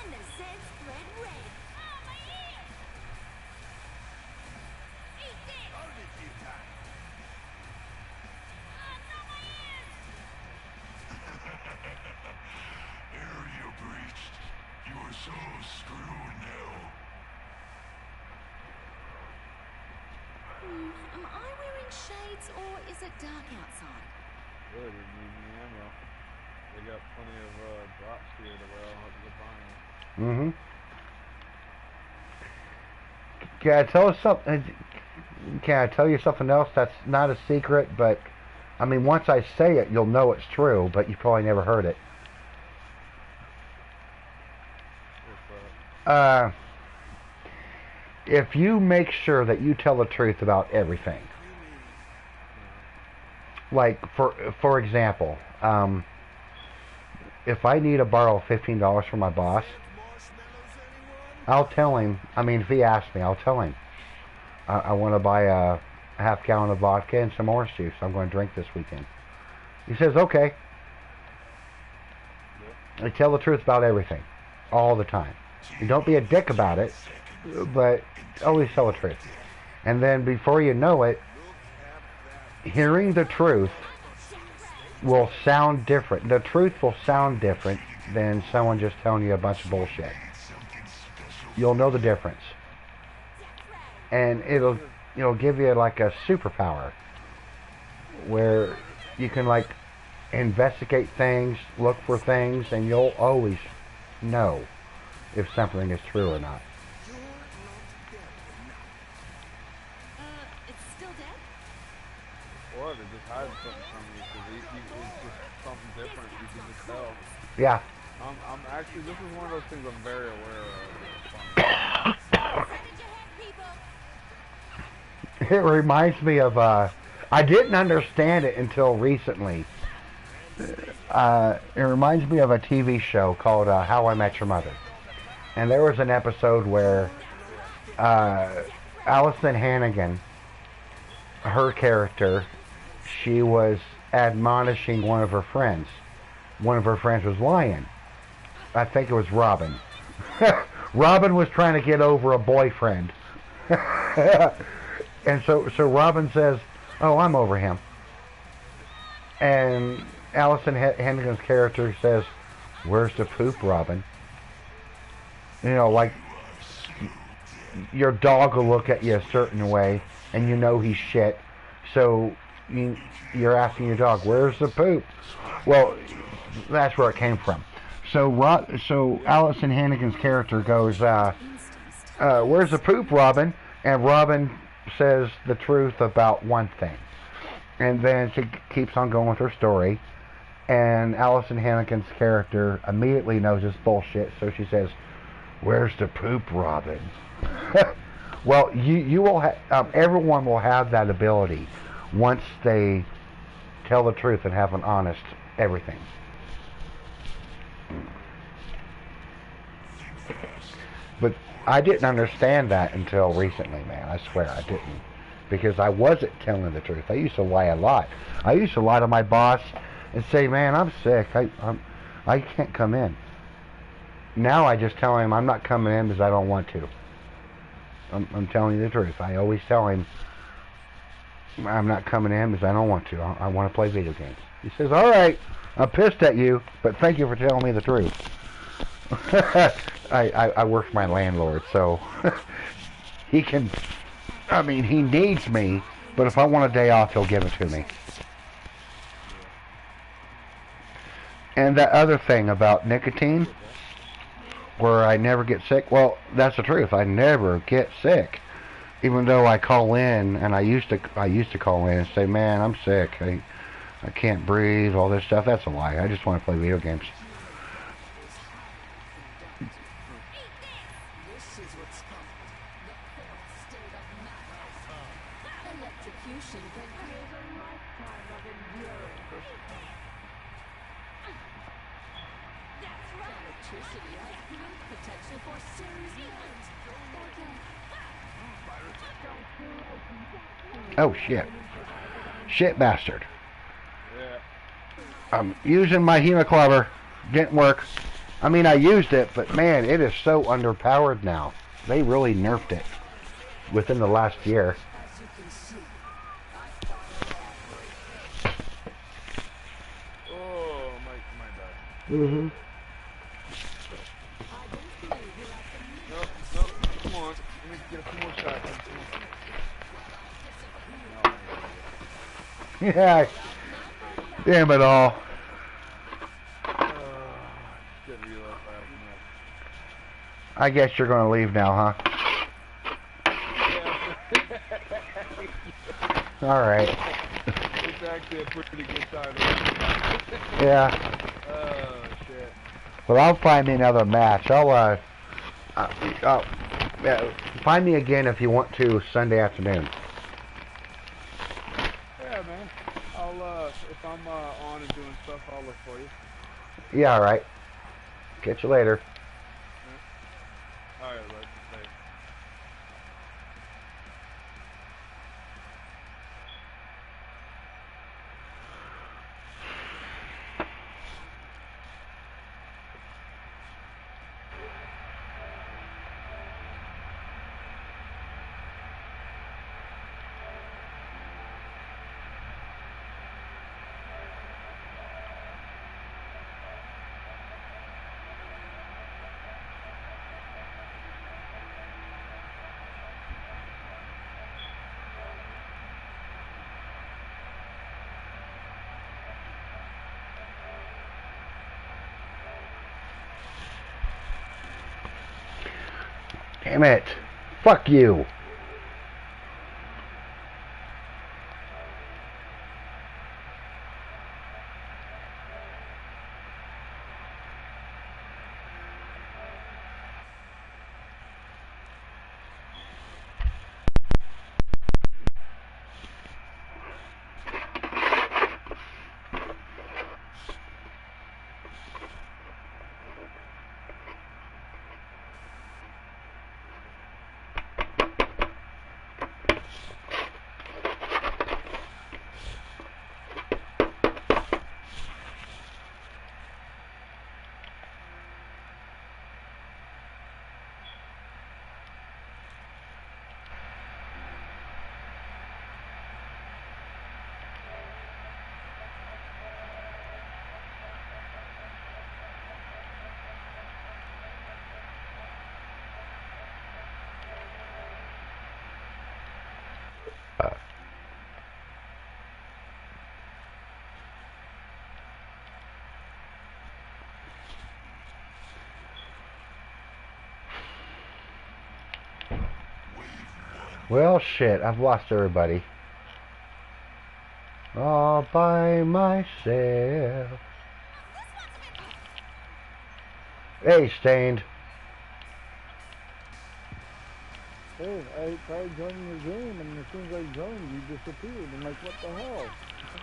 And the Zeds spread red. Oh, my ears! Eat this! I'll leave you time. No, my ears! Area breached. You are so screwed now. Am I wearing shades or is it dark outside? Really didn't need any ammo. They got plenty of drops here to where I don't have to go buying. Can I tell you something else that's not a secret, but I mean, once I say it, you'll know it's true, but you probably never heard it. What's that? If you make sure that you tell the truth about everything, like for example, if I need to borrow $15 from my boss, I'll tell him. I mean, if he asks me, I'll tell him. I want to buy a half gallon of vodka and some orange juice. I'm going to drink this weekend. He says, okay. I tell the truth about everything, all the time. And don't be a dick about it, but always tell the truth. And then before you know it, hearing the truth will sound different. The truth will sound different than someone just telling you a bunch of bullshit. You'll know the difference. And it'll give you like a superpower where you can like investigate things, look for things, and you'll always know if something is true or not. It's still dead? Or they're just hiding something from you because it's just something different. You can just tell. Yeah. I'm actually, this is one of those things I'm very aware of. It's funny. Send it your head, people. It reminds me of, I didn't understand it until recently. It reminds me of a TV show called How I Met Your Mother. And there was an episode where uh, Allison Hannigan, her character, she was admonishing one of her friends. One of her friends was lying. I think it was Robin. Robin was trying to get over a boyfriend. And so Robin says, "Oh, I'm over him." And Allison Hannigan's character says, "Where's the poop, Robin?" You know, like your dog will look at you a certain way, and you know he's shit. So you're asking your dog, "Where's the poop?" Well, that's where it came from. So Allison Hannigan's character goes, "Where's the poop, Robin?" And Robin says the truth about one thing, and then she keeps on going with her story. And Allison Hannigan's character immediately knows it's bullshit, so she says, "Where's the poop, Robin?" Well, you will everyone will have that ability once they tell the truth and have an honest everything. But I didn't understand that until recently, man. I swear I didn't. Because I wasn't telling the truth. I used to lie a lot. I used to lie to my boss and say, "Man, I'm sick. I can't come in." Now I just tell him I'm not coming in because I don't want to. I'm telling you the truth. I always tell him I'm not coming in because I don't want to. I want to play video games. He says, "All right, I'm pissed at you, but thank you for telling me the truth." I work for my landlord, so he can, I mean, he needs me, but if I want a day off, he'll give it to me. And that other thing about nicotine, where I never get sick, well, that's the truth. I never get sick. Even though I call in, and I used to call in and say, "Man, I'm sick. I can't breathe," all this stuff. That's a lie. I just want to play video games. Oh, shit. Shit bastard. Yeah. I'm using my Hemoclobber. Didn't work. I mean, I used it, but man, it is so underpowered now. They really nerfed it within the last year. Oh, my bad. Mm-hmm. Nope, come on. Let me get a few more shots. Yeah. Damn it all. Didn't realize last night. I guess you're going to leave now, huh? Yeah. All right. It's actually a pretty good time. Yeah. Oh, shit. But I'll find me another match. Find me again if you want to Sunday afternoon. Yeah, man. I'll, if I'm on and doing stuff, I'll look for you. Yeah, all right. Catch you later. Alright, let's play. Damn it. Fuck you. Well, shit, I've lost everybody. All by myself. Hey, Stained. Hey, I tried joining your game, and as soon as I joined, you disappeared. I'm like, what the hell?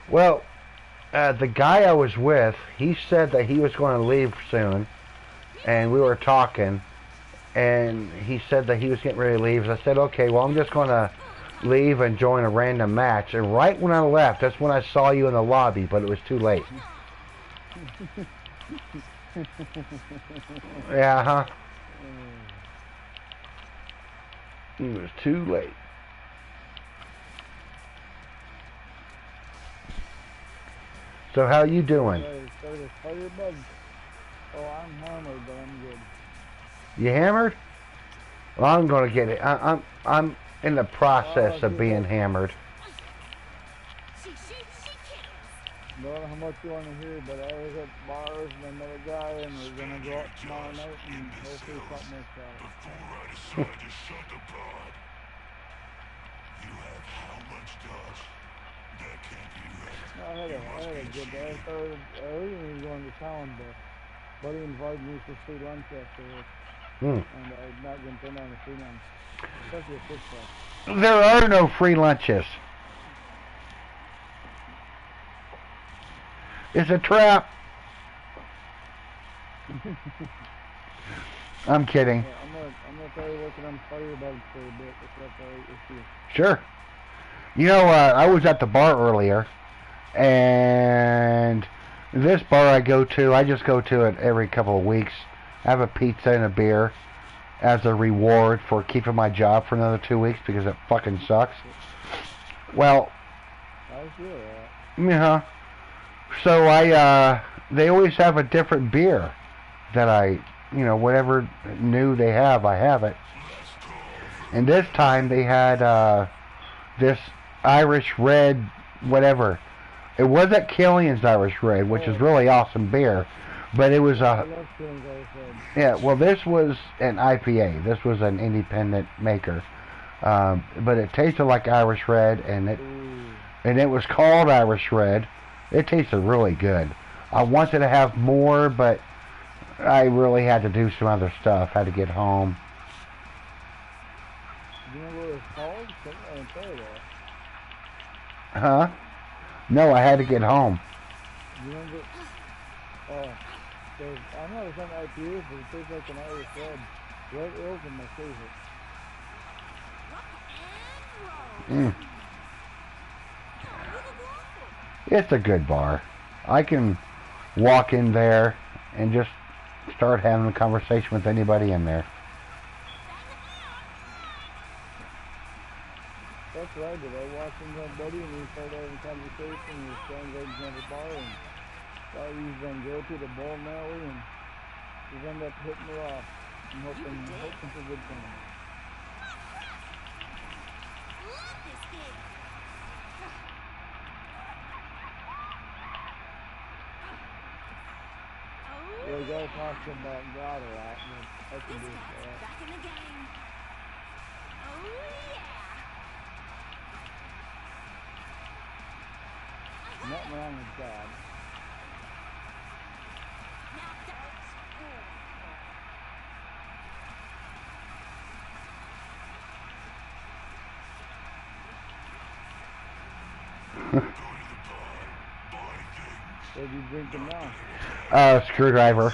Well, the guy I was with, he said that he was going to leave soon, and we were talking, and he said that he was getting ready to leave. So I said, okay, well, I'm just going to leave and join a random match. And right when I left, that's when I saw you in the lobby, but it was too late. Yeah, huh? It was too late. So how you doing? Firebug. Oh, I'm hammered, but I'm good. You hammered? Well, I'm gonna get it. I'm in the process of being hammered. She shoots, she kills. Don't know how much you want to hear, but I was at bars and I met a guy, and we're gonna go out tomorrow night and hopefully something works out. Before I decide to shut the pod, you have how much dust? That can't be right. No, I had a good day. I originally was going to town, but buddy invited me for free lunch afterwards, and I'm not going to turn down a free lunch, especially a fish fry. There are no free lunches. It's a trap. I'm kidding. Yeah, I'm gonna try working on firebugs for a bit, if that's alright with you. Sure. You know, I was at the bar earlier, and this bar I go to, I just go to it every couple of weeks. I have a pizza and a beer as a reward for keeping my job for another 2 weeks because it fucking sucks. Well, I feel that. yeah. So they always have a different beer that I, whatever new they have, I have it. And this time they had this Irish Red, whatever. It wasn't Killian's Irish Red, which is really awesome beer, but it was I love Killian's Irish Red. yeah. Well, this was an IPA. This was an independent maker, but it tasted like Irish Red, and it was called Irish Red. It tasted really good. I wanted to have more, but I really had to do some other stuff. Had to get home. Do you know what it was called? I didn't tell you that. Huh? No, I had to get home. Do you remember? I know it's not IPA, but it tastes like an Irish Red. Red Ale's is my favorite. It's a good bar. I can walk in there and just start having a conversation with anybody in there. That's what I did. I walked in with my buddy and we started having a conversation. We were standing right in front of the bar and thought we was going to go to the bowling alley and we ended up hitting her off. I'm hoping for good things. Love this game. Well, we gotta talk to him about God a lot, but I can This do guy's that. back in the game. Oh yeah. Nothing wrong with God. Now that's cool. What are you drinking now? Screwdriver.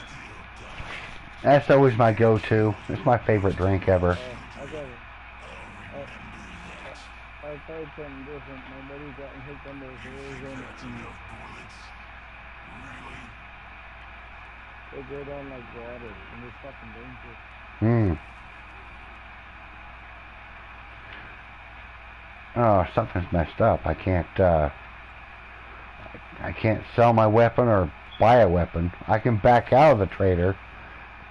That's always my go-to. It's my favorite drink ever. I got it. I tried something different. My buddy got me hooked on those Arizona teas. They go down like water, and they're fucking dangerous. Oh, something's messed up. I can't sell my weapon or buy a weapon. I can back out of the trader.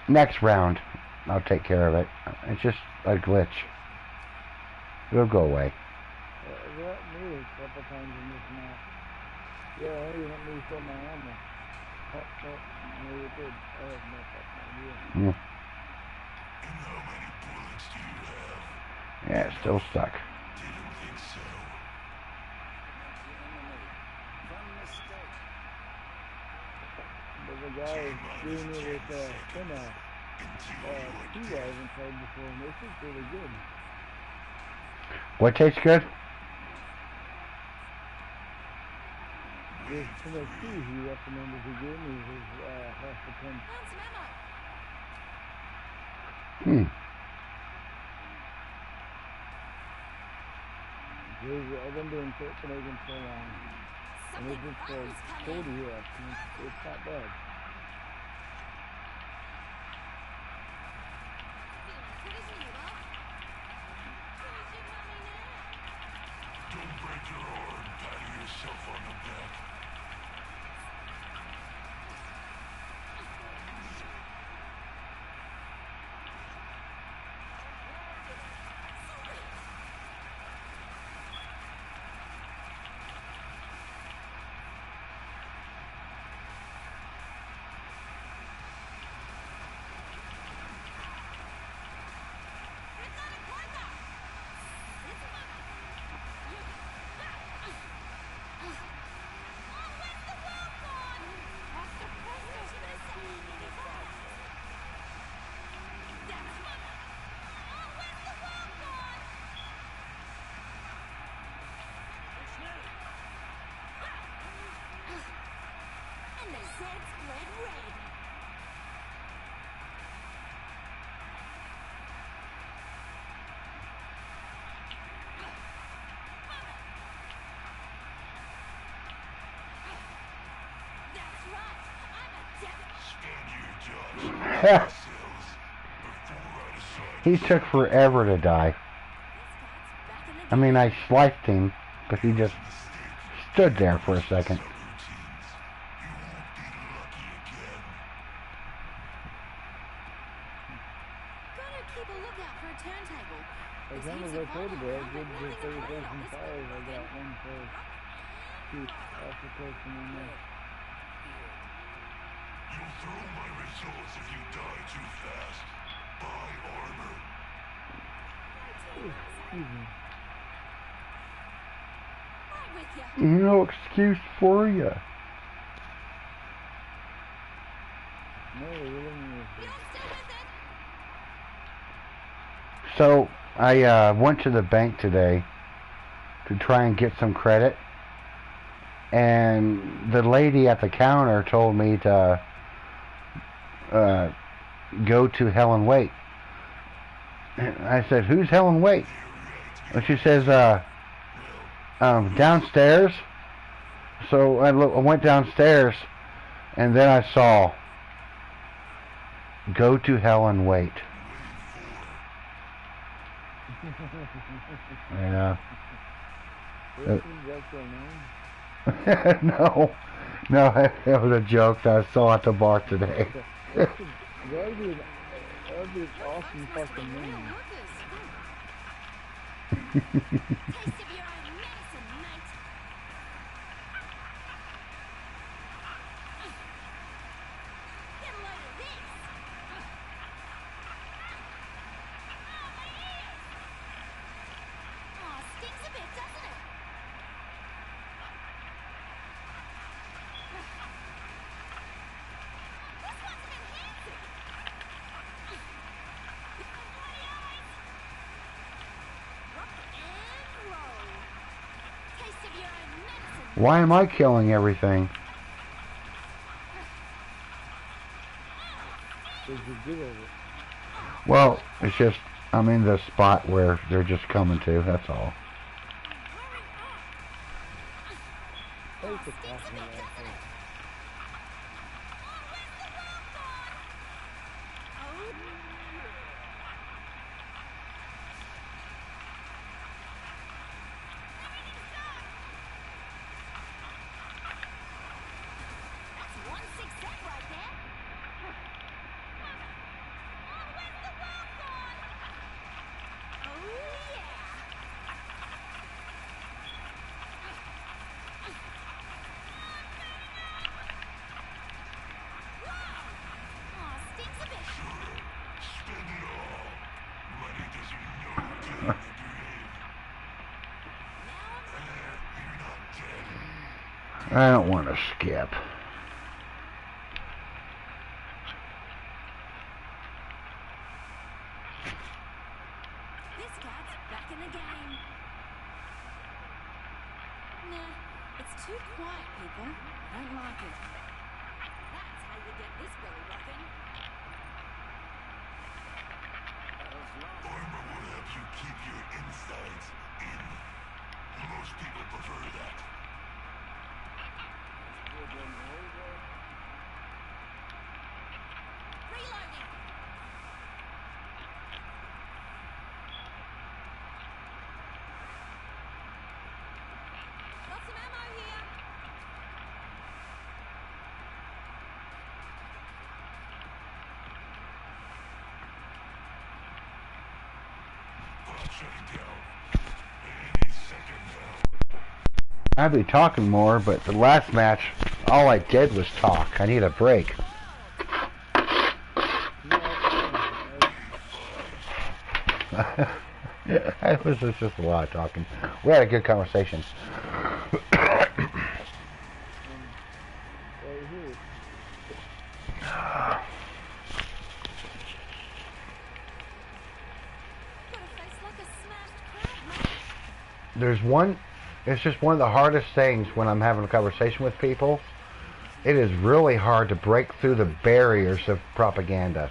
Next round, I'll take care of it. It's just a glitch. It'll go away. They let me a couple times in this match. Yeah, hey, you let me sell my ammo. Oh, maybe it did. I have no fucking idea. Yeah, it's still stuck. a guy doing it with spin-off. Two I haven't tried before, and this is really good. What tastes good? This spin-off tea he recommended he gave me was half a ton. Found some ammo. I've been doing Copenhagen so long. And it's just Cody here, and it's not bad. Don't break your arm patting yourself on the back. And the Zeds bled red. That's right. I'm a devil. Spend your jobs yourselves before I decide. He took forever to die. This guy's back in the I mean, I sliced him, but he just stood there for a second. Routines. You won't be lucky again. Gotta keep a lookout for a turntable. As long as I told you, I did the 30,000 fires. I got one for keep application in there. You'll throw my results if you die too fast. Buy armor. Excuse me. right with you. No excuse for you. No, they really need You're still with it. So I went to the bank today to try and get some credit, and the lady at the counter told me to go to Helen Waite. And I said, "Who's Helen Waite?" And she says, "Downstairs." So I went downstairs, and then I saw, "Go to Helen Waite." Yeah. That's your name? no, it was a joke that I saw at the bar today. That'd be an awesome fucking name. Taste of your own medicine, mate. Get a load of this. Oh, stinks a bit, doesn't it? This one's been handsy. Bloody eyes. Rock and roll. Taste of your own medicine. Why am I killing everything? Did you get over it? Well, it's just I'm in the spot where they're just coming to. That's all. Take the Stinks a coffee bit, out doesn't there. it? Oh, where's the world gone? Oh. Everything's dark. That's 1/6 right there. Oh, where's the world gone? Oh, yeah. Oh, stinks a bit. Spend it all. Money does you no good if you behave. Now I'm You're not dead. I don't want to skip. the game. Nah, it's too quiet, people. I don't like it. That's how you get this belly rocking. Armor will help you keep your insides in. Most people prefer that. Reloading. Got some ammo here. Bomb shutting down. Any second now. I'd be talking more, but the last match, all I did was talk. I need a break. It was just a lot of talking. We had a good conversation. Right here. Got a face like a smashed crab, man. There's one, it's just one of the hardest things when I'm having a conversation with people. It is really hard to break through the barriers of propaganda.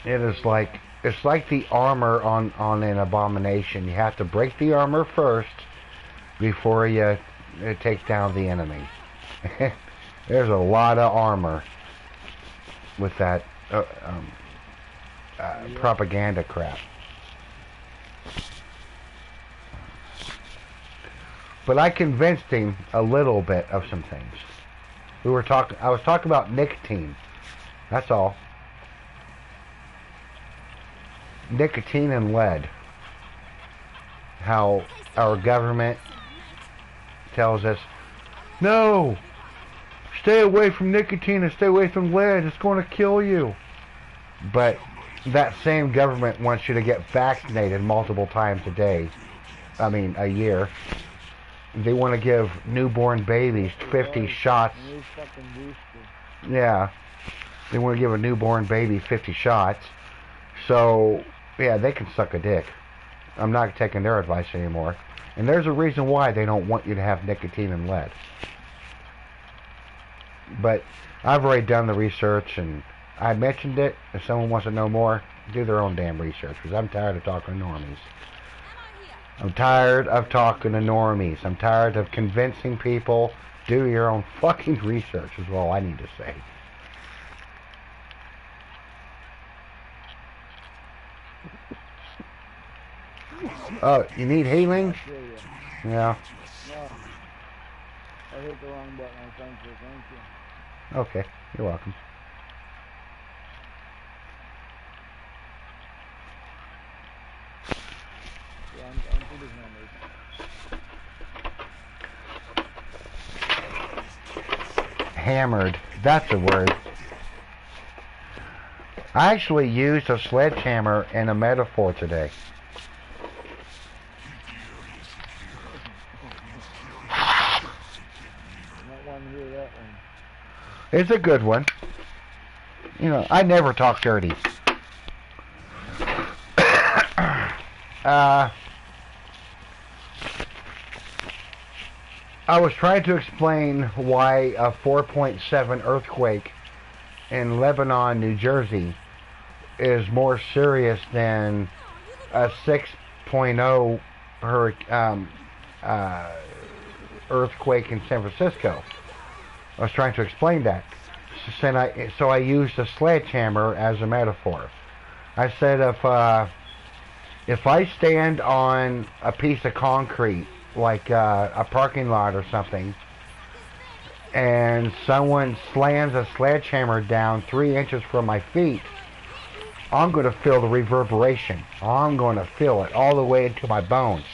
It is like, it's like the armor on an abomination. You have to break the armor first before you take down the enemy. There's a lot of armor with that propaganda crap. But I convinced him a little bit of some things. I was talking about nicotine. That's all. Nicotine and lead. How our government tells us, no, stay away from nicotine and stay away from lead. It's going to kill you. But that same government wants you to get vaccinated multiple times a day. I mean, a year. They want to give newborn babies 50 shots. And these fucking boosters. Yeah. They want to give a newborn baby 50 shots. So, yeah, they can suck a dick. I'm not taking their advice anymore. And there's a reason why they don't want you to have nicotine and lead. But I've already done the research, and I mentioned it. If someone wants to know more, do their own damn research, because I'm tired of talking to normies. I'm tired of talking to normies. I'm tired of convincing people. Do your own fucking research is all I need to say. Oh, you need healing? Yeah. No. I hit the wrong button. Thank you. Okay, you're welcome. Yeah, I'm pretty hammered. Hammered. That's a word. I actually used a sledgehammer in a metaphor today. Not want to hear that one. It's a good one. You know, I never talk dirty. I was trying to explain why a 4.7 earthquake in Lebanon, New Jersey is more serious than a 6.0 earthquake in San Francisco. I was trying to explain that. So I used a sledgehammer as a metaphor. I said if I stand on a piece of concrete, like a parking lot or something, and someone slams a sledgehammer down 3 inches from my feet, I'm going to feel the reverberation. I'm going to feel it all the way into my bones.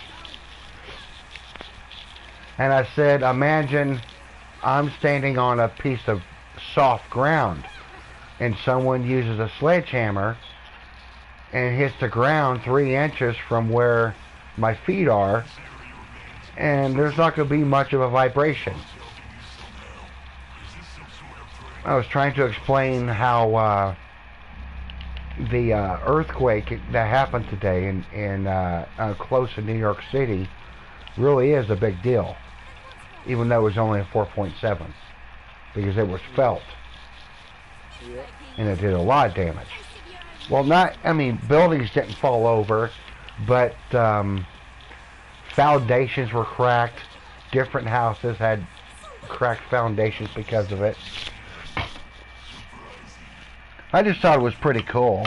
And I said, imagine I'm standing on a piece of soft ground, and someone uses a sledgehammer and hits the ground 3 inches from where my feet are, and there's not going to be much of a vibration. I was trying to explain how the earthquake that happened today in close to New York City really is a big deal, even though it was only a 4.7, because it was felt Yep. and it did a lot of damage. Well, I mean, buildings didn't fall over, but foundations were cracked. Different houses had cracked foundations because of it. I just thought it was pretty cool.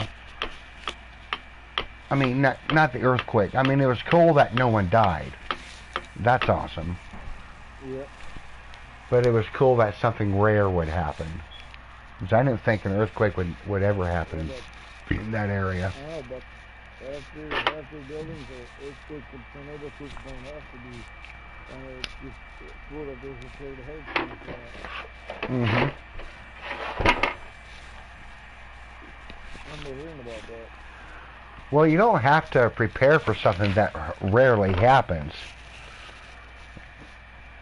I mean, not the earthquake. I mean, it was cool that no one died. That's awesome. Yep. But it was cool that something rare would happen. Because I didn't think an earthquake would ever happen in that area. I know, but after buildings or earthquake and tornado proof don't have to be. It's just cool that there's a trade ahead for that. Mm-hmm. I'm not hearing about that. Well, you don't have to prepare for something that rarely happens.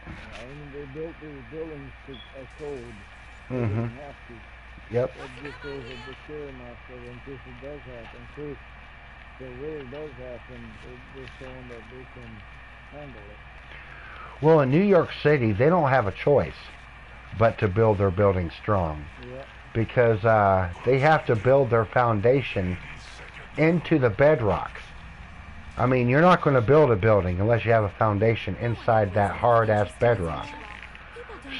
I mean, they built these buildings to a code. They Mm-hmm. didn't have to. Yep. That just shows that the scare enough that in case it does happen, in case it really does happen, they're showing that they can handle it. Well, in New York City, they don't have a choice but to build their buildings strong. Yeah. Because they have to build their foundation into the bedrock. I mean, you're not going to build a building unless you have a foundation inside that hard-ass bedrock.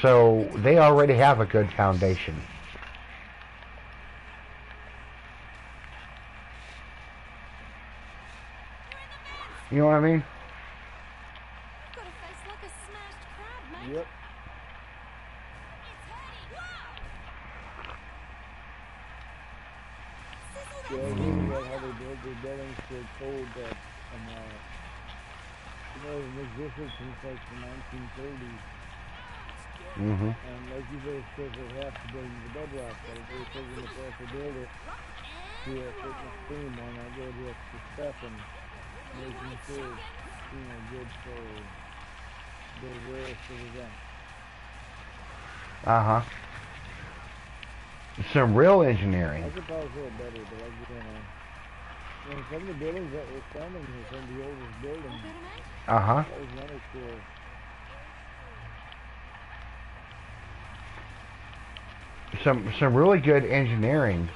So they already have a good foundation. You know what I mean? You've got a face like a smashed crab, mate. Yep. Sizzle Yeah, I that. read about how they build their buildings to a code that, has existed since like the 1930s. Mm-hmm. And like you said, it says they have to build the bedrock, but they're taking if they have to build it to a certain extreme one, I go the extra step and making sure it's, good for the rarest of events. Uh-huh. Some real engineering. I could probably feel better, but some of the buildings that were standing here, some of the oldest buildings, Uh-huh. that was another cool. Some really good engineering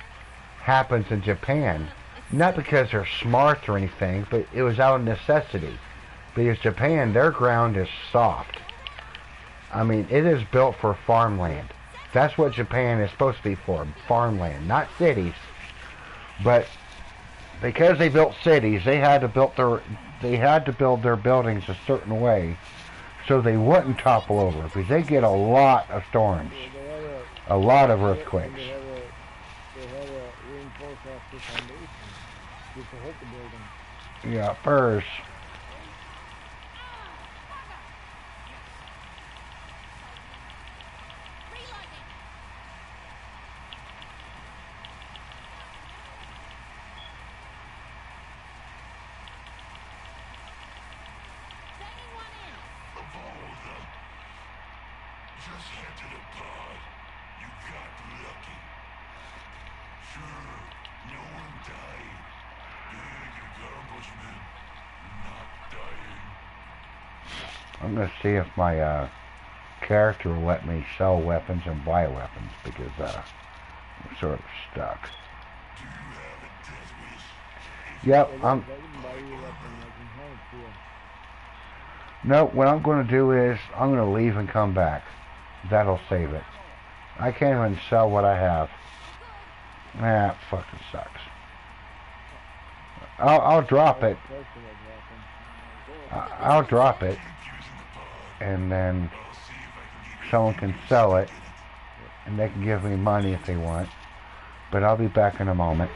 happens in Japan. Not because they're smart or anything, but it was out of necessity. Because Japan, their ground is soft. I mean, it is built for farmland. That's what Japan is supposed to be for, farmland, not cities. But because they built cities, they had to build their buildings a certain way so they wouldn't topple over, because they get a lot of storms, a lot of earthquakes. They had a reinforced after foundation just to hold the building. Yeah, first. Just head to the pod. You got lucky. Sure, no one died. Big accomplishment. Not dying. I'm going to see if my character will let me sell weapons and buy weapons, because I'm sort of stuck. Do you have a death wish? Yep, I can buy you a weapon, I can hand it to you. no, what I'm going to do is I'm going to leave and come back. That'll save it. I can't even sell what I have. Nah, fucking sucks. I'll drop it. I'll drop it, and then someone can sell it, and they can give me money if they want. But I'll be back in a moment.